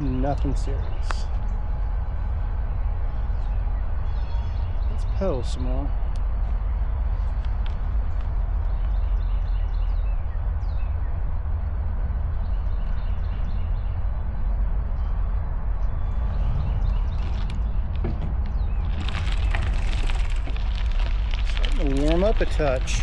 Nothing serious. Let's pedal some more. Starting to warm up a touch.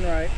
right.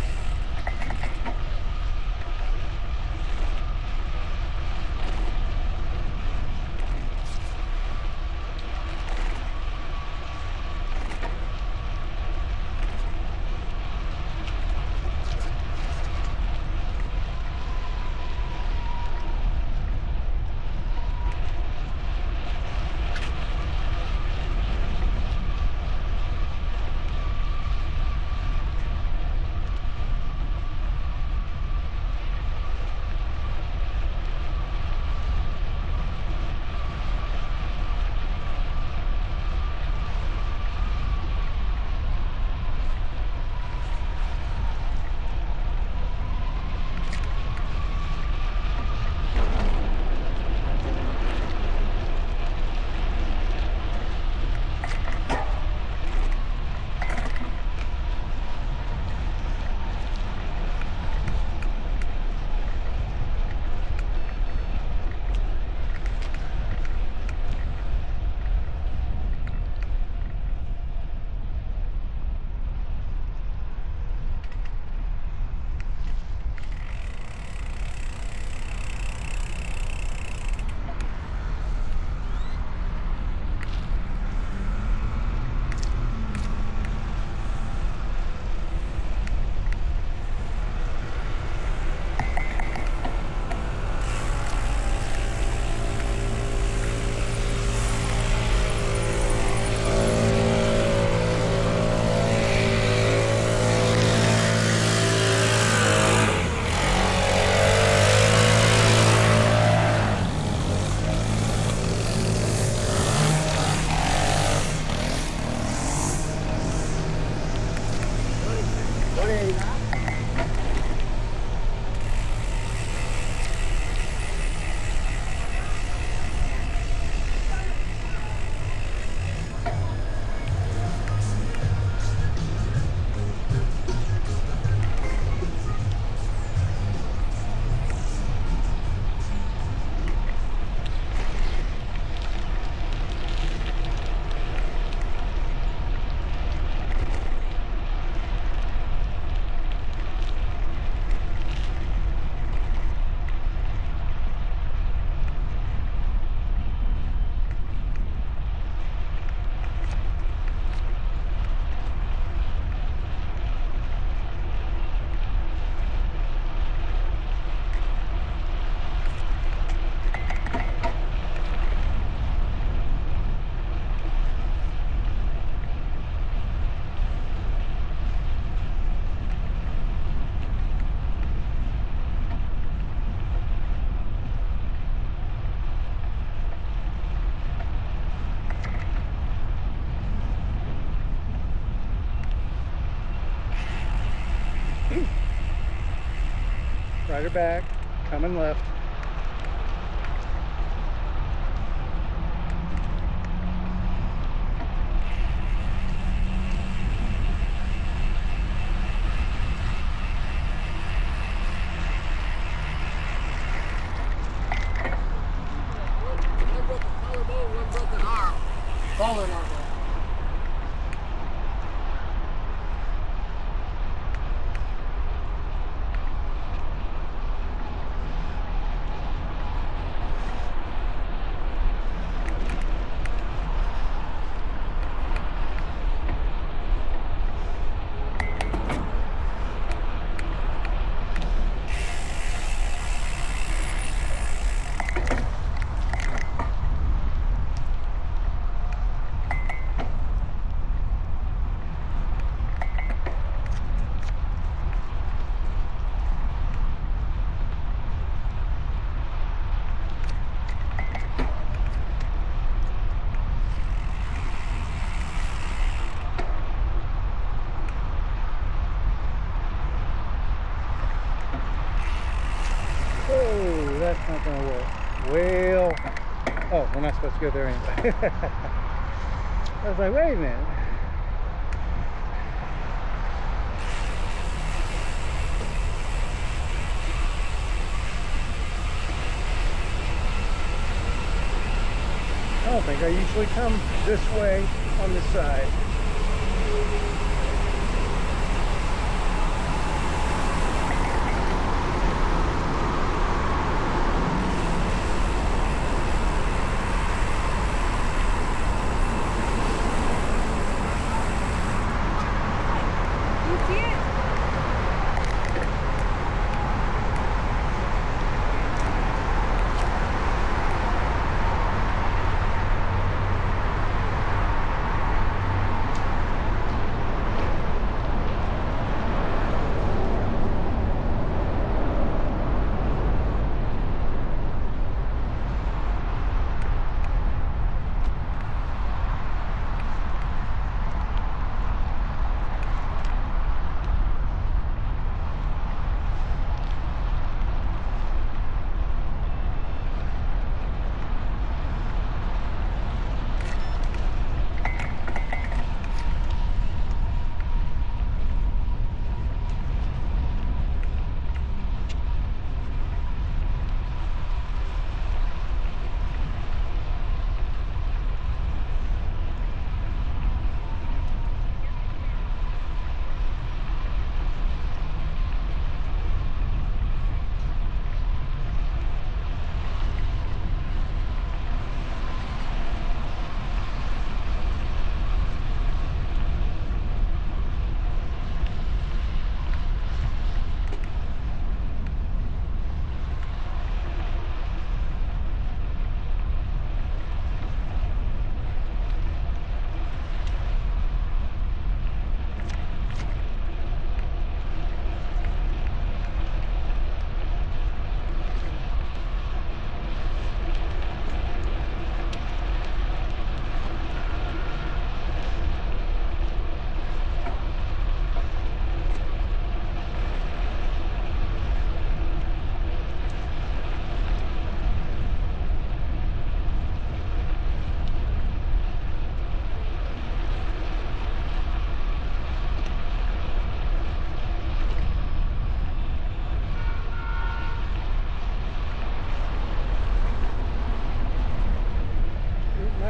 Rider back, coming left. One broke a collarbone, one broke an arm. Falling on that. Oh, that's not gonna work. Well, oh, we're not supposed to go there anyway. I was like, wait a minute. I don't think I usually come this way on this side.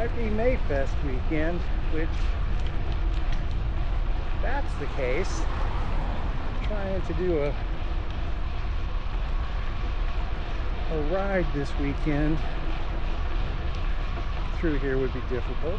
might be Mayfest weekend, which, if that's the case, trying to do a ride this weekend through here would be difficult.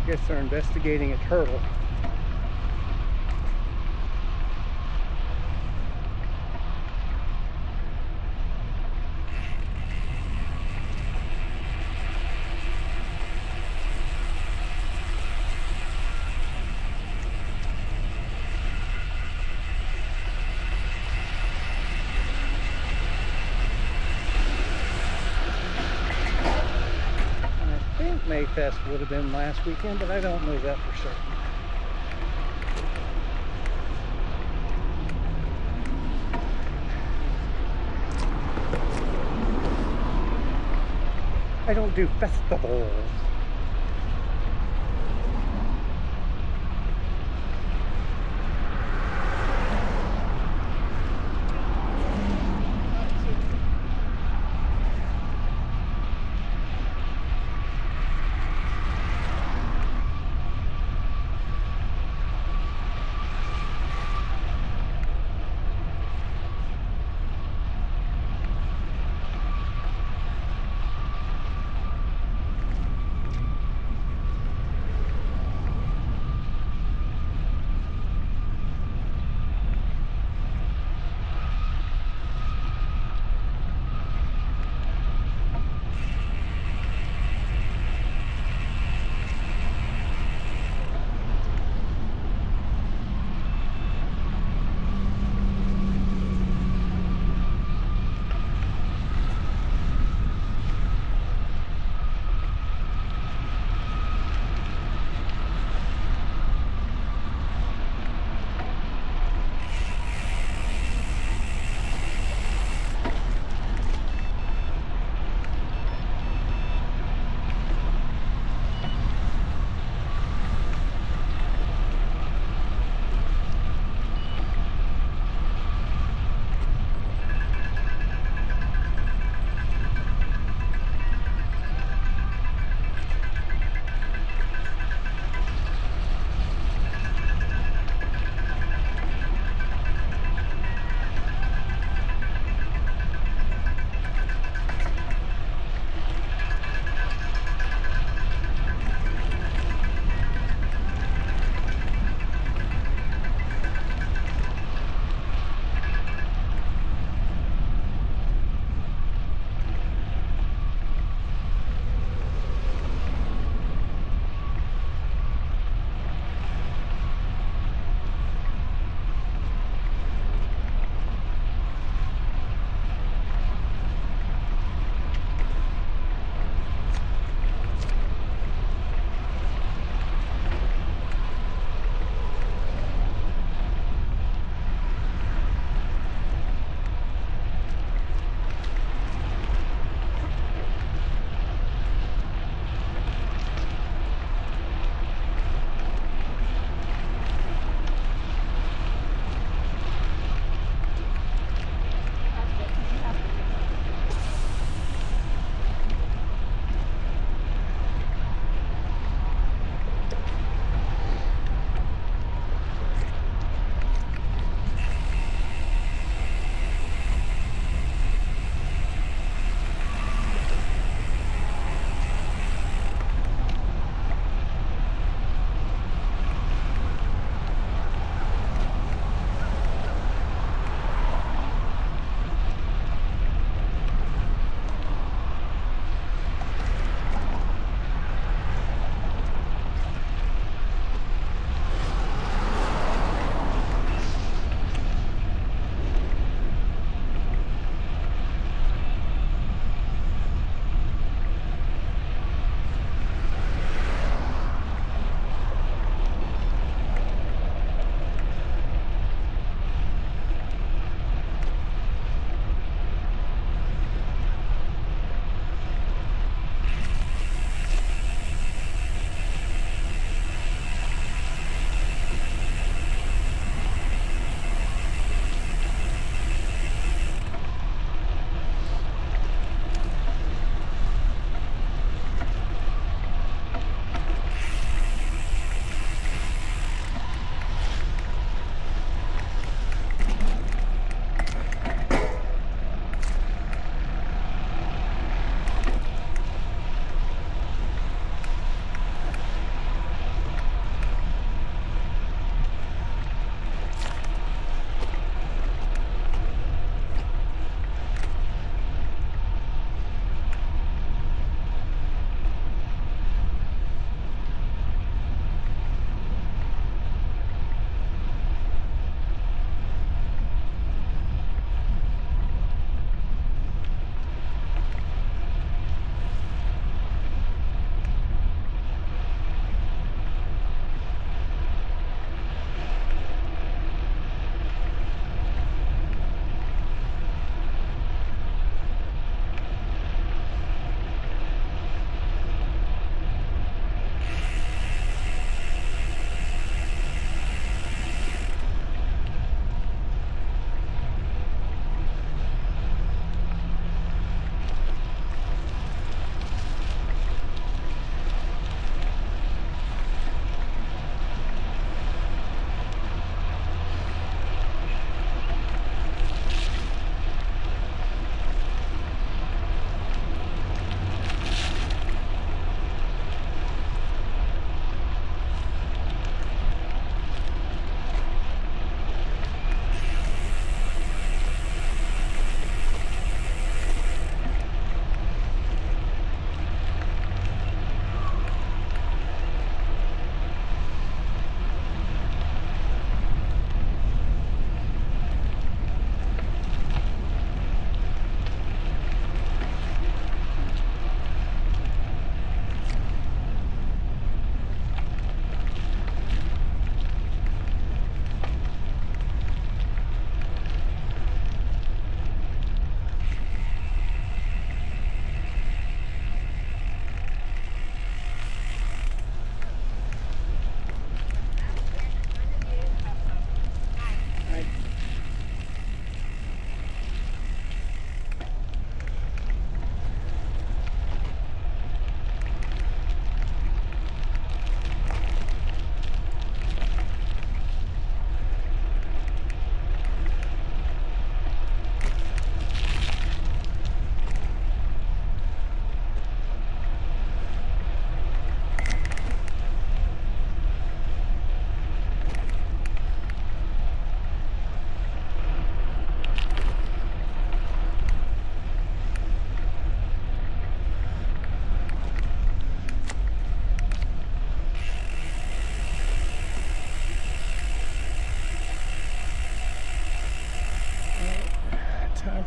I guess they're investigating a turtle. Mayfest would have been last weekend, but I don't know that for certain. I don't do festivals.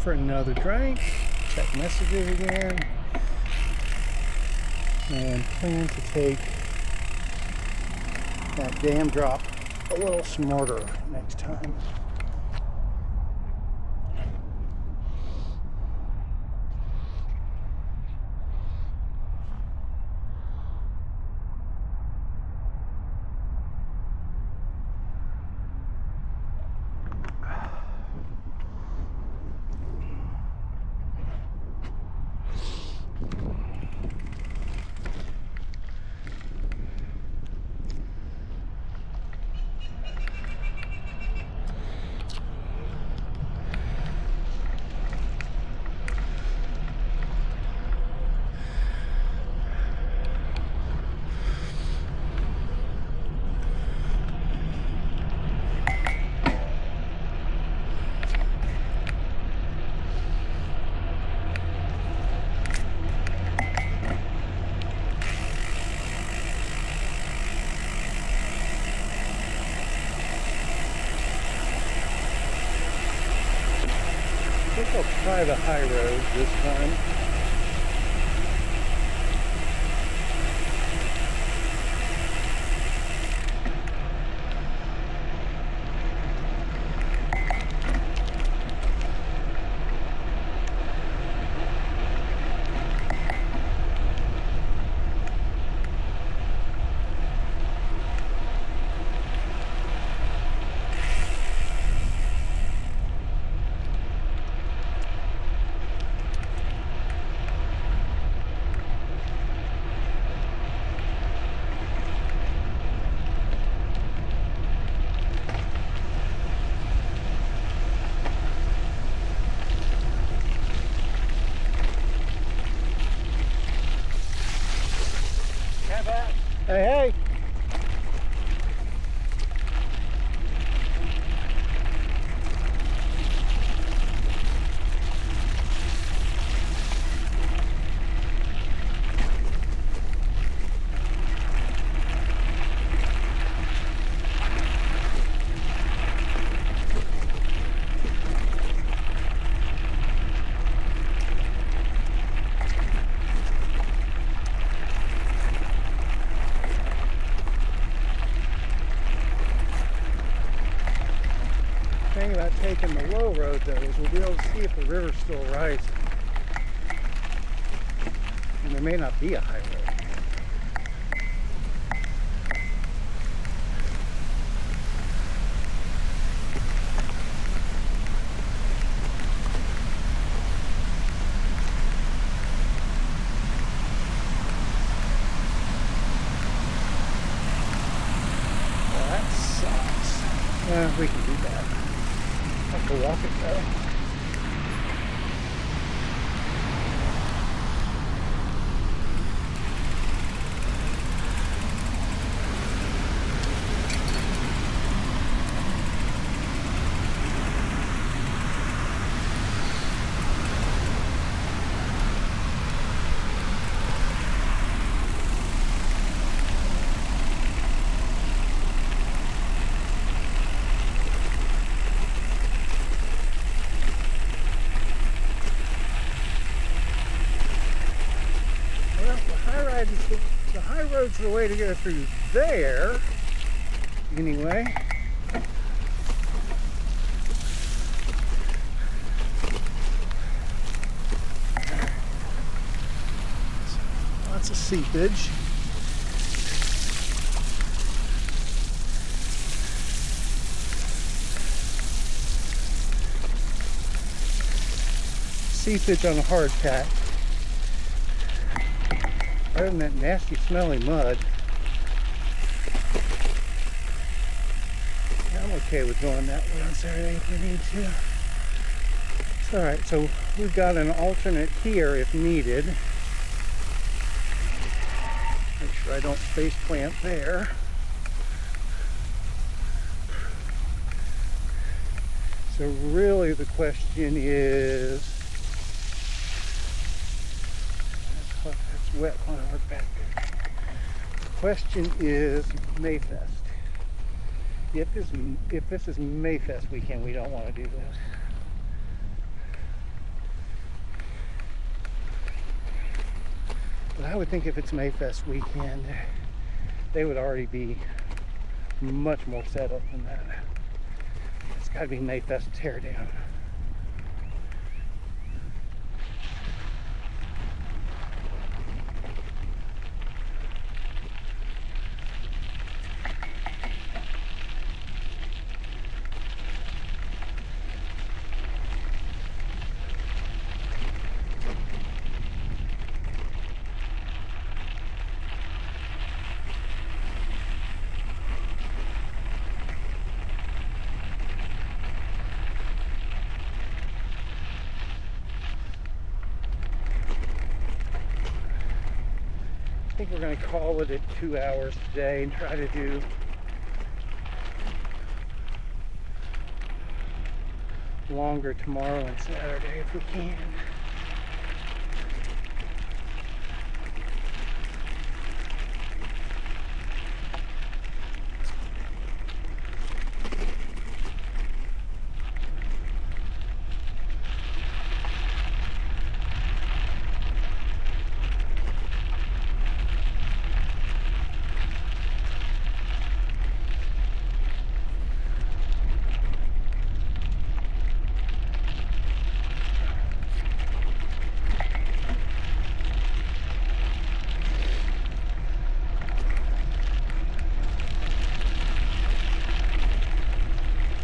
for another drink, check messages again, and plan to take that dam drop a little smarter next time. I think I'll try the high road this time. Hey, hey. The thing about taking the low road though is we'll be able to see if the river's still rising. And there may not be a high road. Well, that sucks. Yeah, we can do that. Have to walk it though. The high road's the way to go through there, anyway. Lots of seepage. Seepage on a hardtack. Other than that nasty smelling mud, I'm okay with going that way on Saturday if we need to. It's alright, so we've got an alternate here if needed. Make sure I don't face plant there. So really the question is, that's wet on our back there. The question is Mayfest. If this is Mayfest weekend, we don't want to do this. But I would think if it's Mayfest weekend, they would already be much more set up than that. It's got to be Mayfest teardown. I think we're going to call it at 2 hours today and try to do longer tomorrow and Saturday if we can.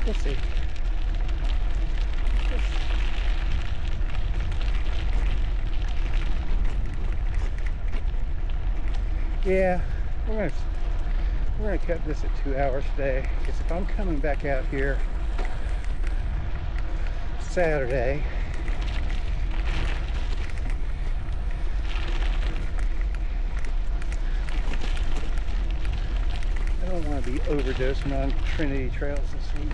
We'll see. Yeah, we're gonna cut this at 2 hours today. Because if I'm coming back out here Saturday, I don't want to be overdosing on Trinity trails this week.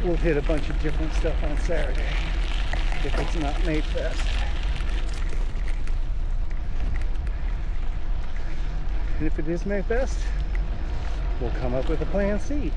We'll hit a bunch of different stuff on Saturday if it's not Mayfest. And if it is Mayfest, we'll come up with a plan C.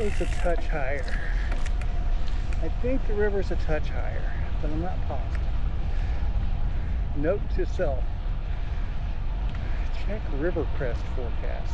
It's a touch higher. I think the river's a touch higher, but I'm not positive. Note to self, check river crest forecast.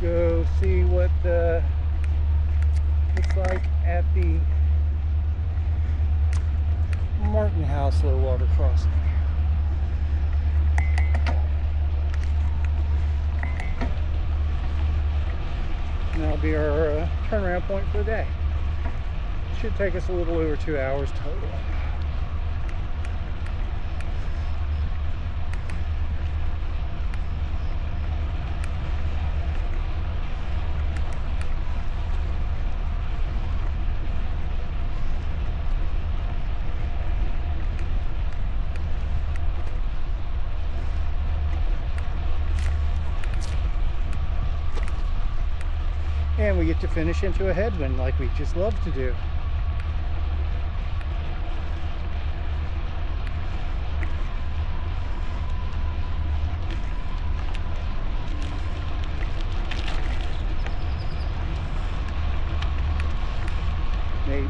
go see what looks like at the Martin House low water crossing. And that'll be our turnaround point for the day. Should take us a little over 2 hours total. And we get to finish into a headwind like we just love to do. Maybe.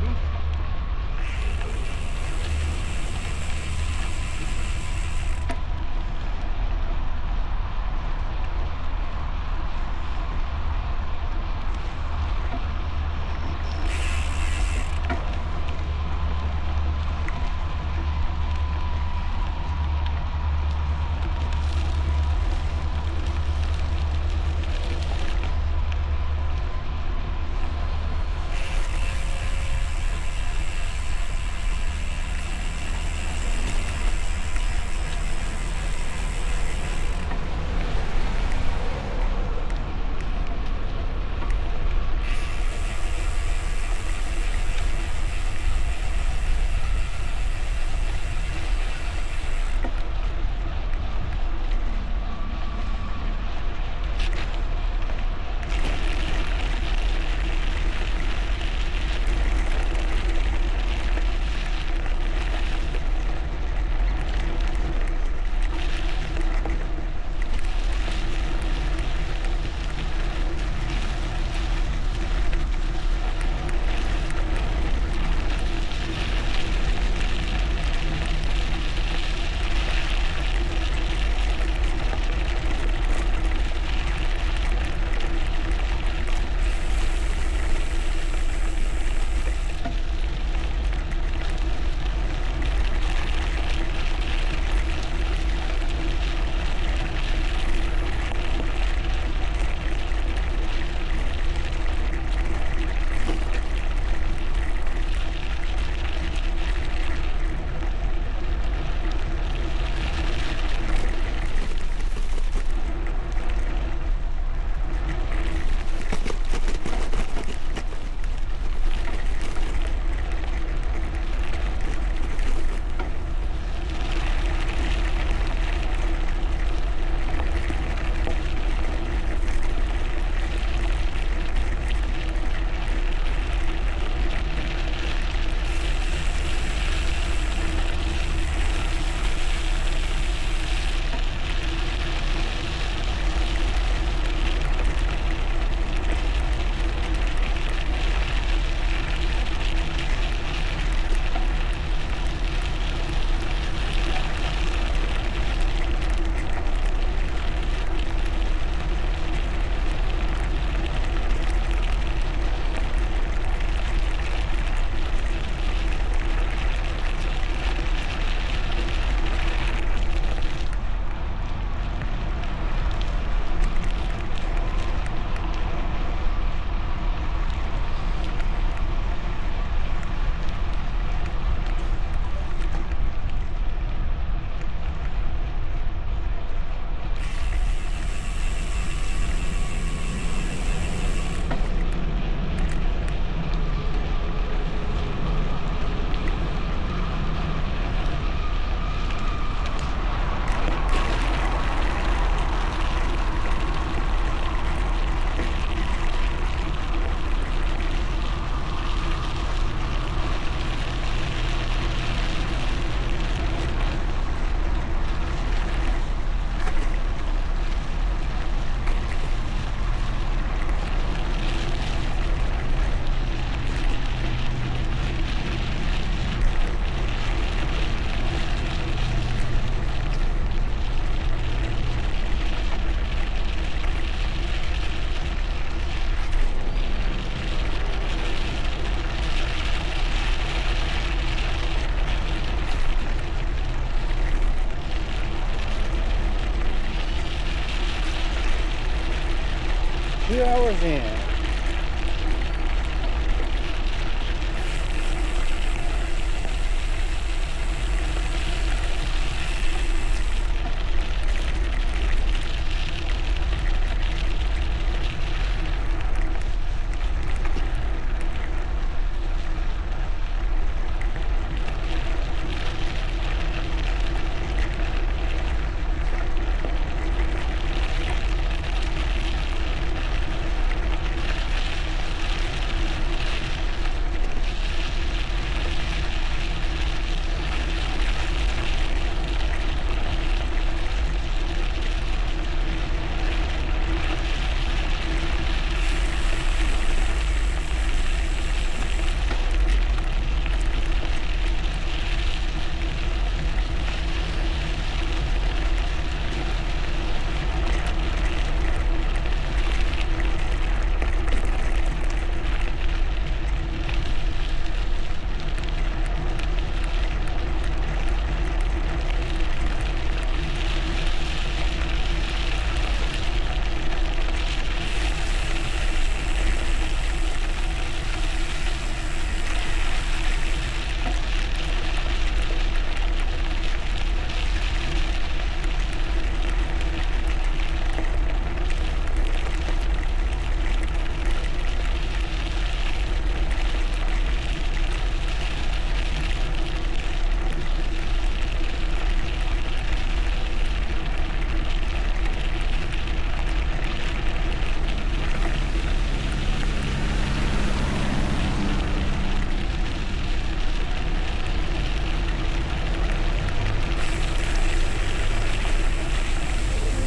2 hours in.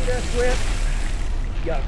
That's wet. Yuck.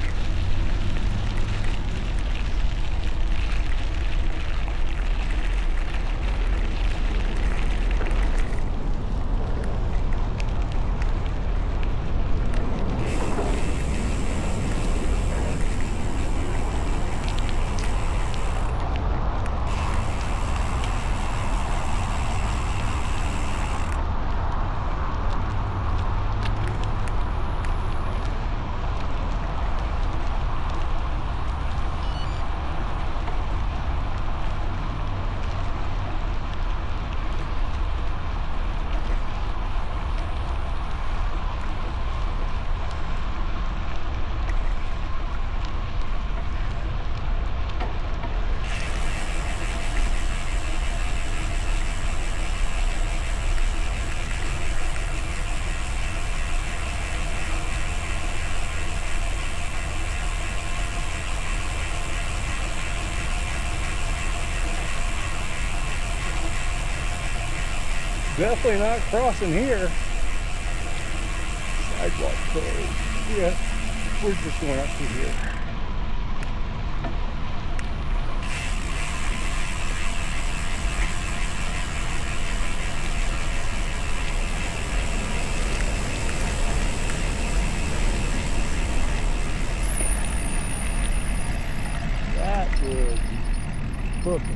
Definitely not crossing here. Sidewalk closed. Yeah, we're just going up through here. That is perfect.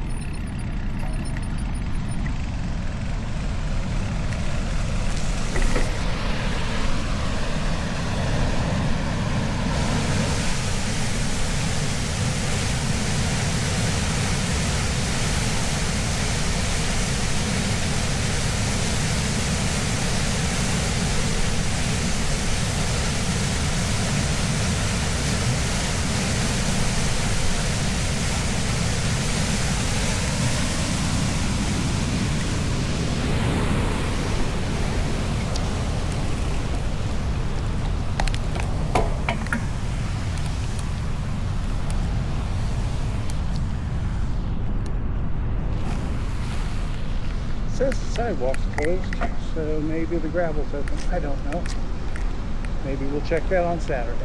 Says the sidewalk's closed, so maybe the gravel's open. I don't know. Maybe we'll check that on Saturday.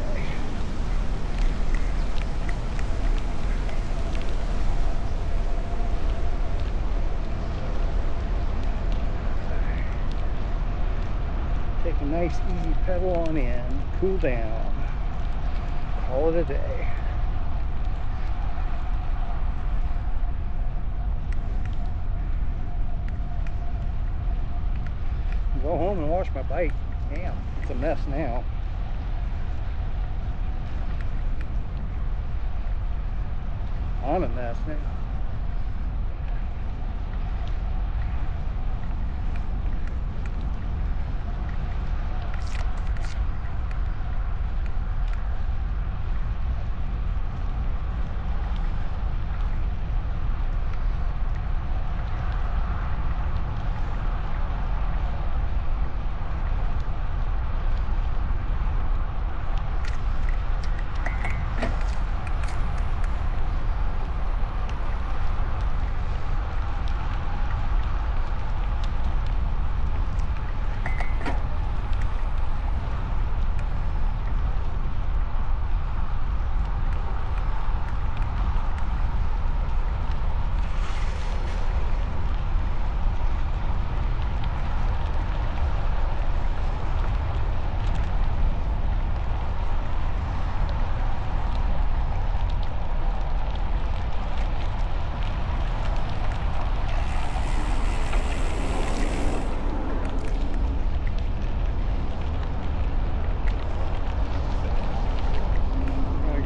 Take a nice easy pedal on in, cool down, call it a day. Go home and wash my bike. Damn, it's a mess now. on a mess now.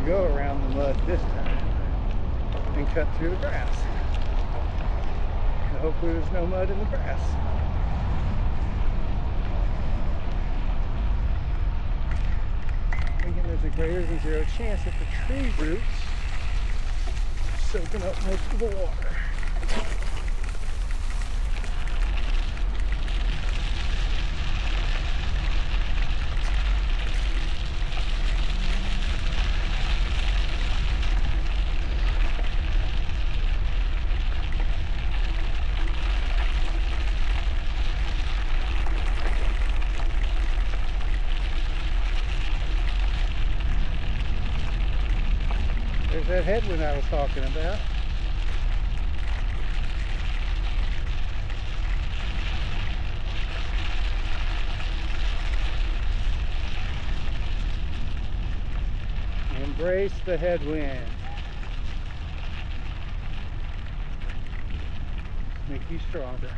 Go around the mud this time and cut through the grass. And hopefully there's no mud in the grass. Thinking there's a greater than 0 chance that the tree roots are soaking up most of the water. There's that headwind I was talking about. Embrace the headwind. Make you stronger.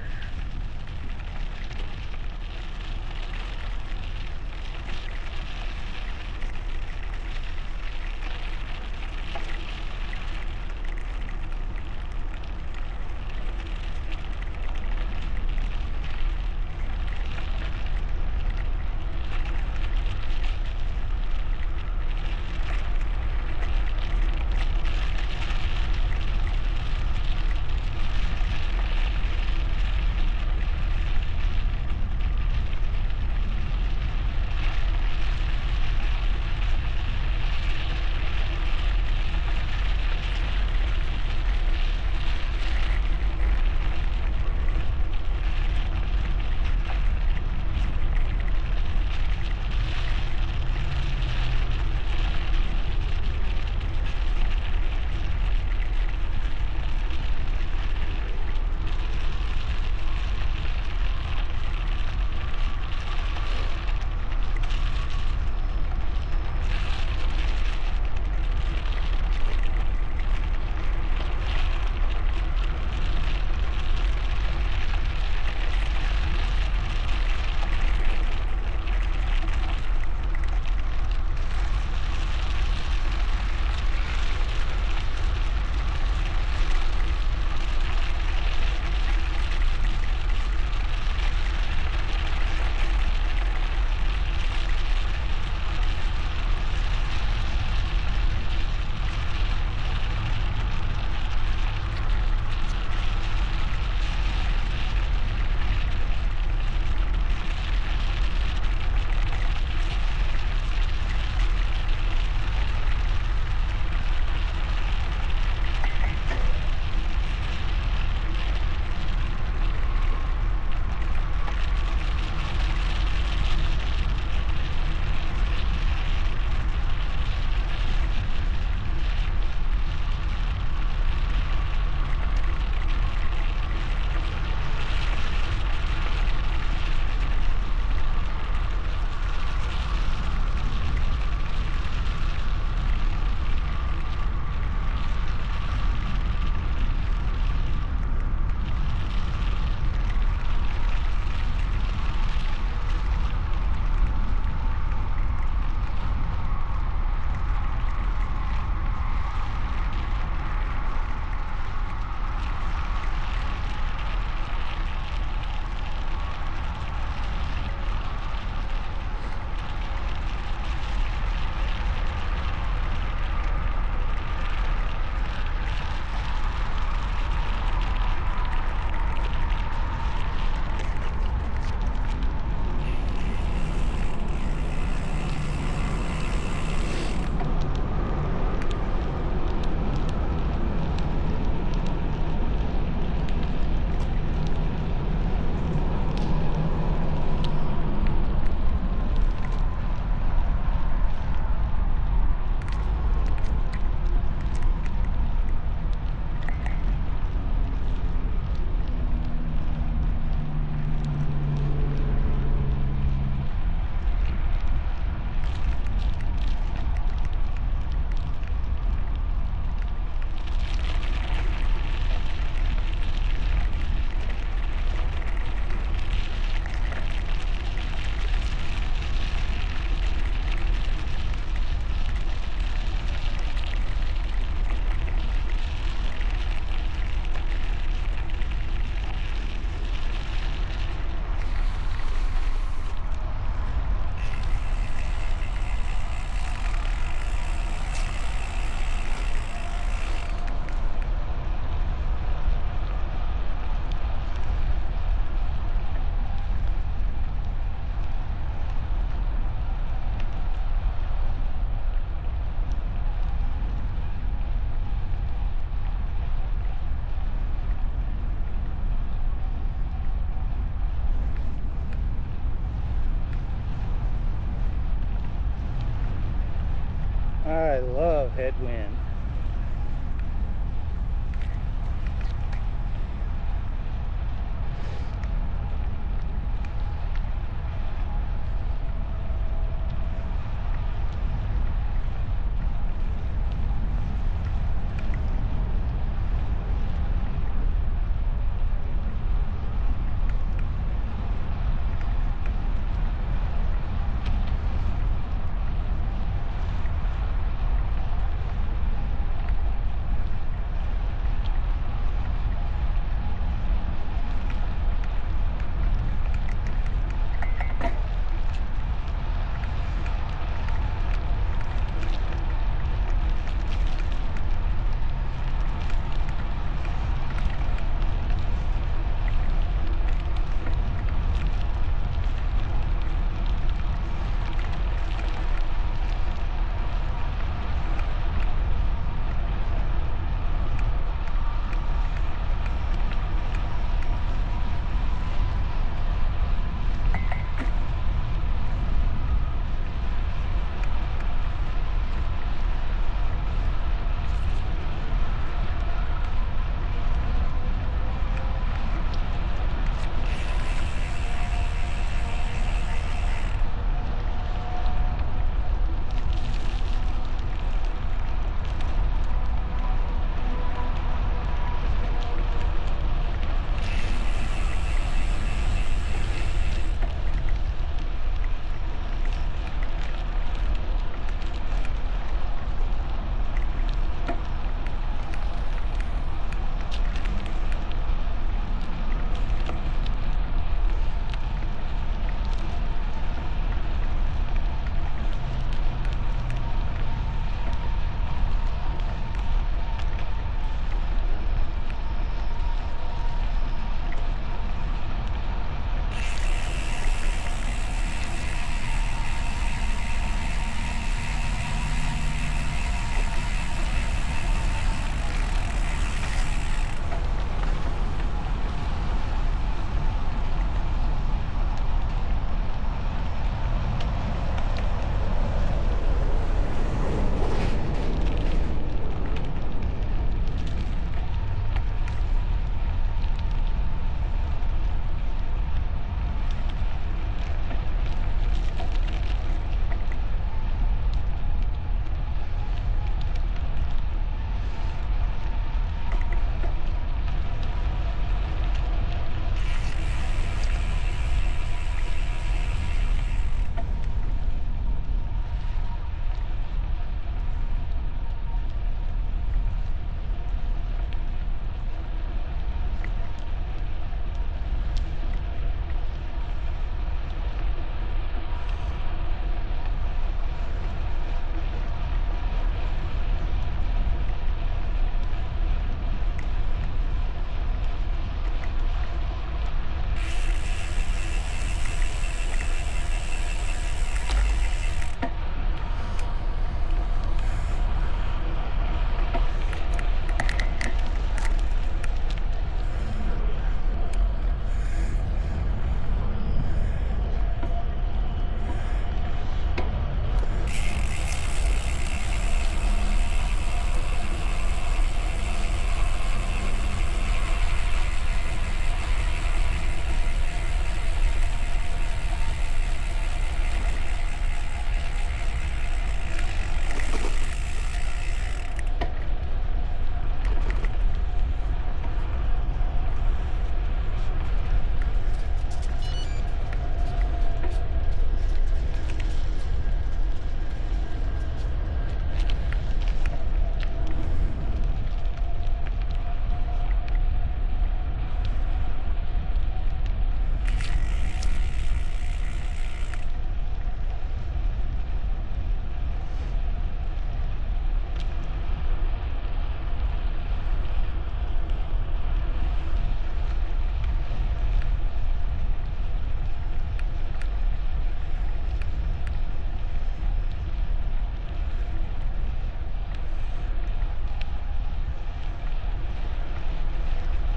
I love headwind.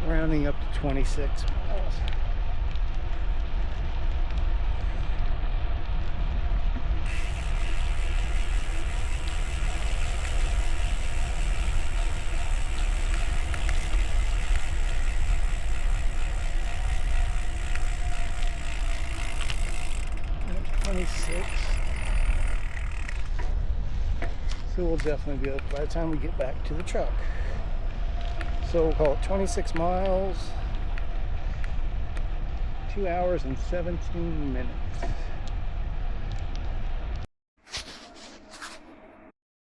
Rounding up to 26 miles. 26. So we'll definitely be able, by the time we get back to the truck. So we'll call it 26 miles, 2 hours and 17 minutes.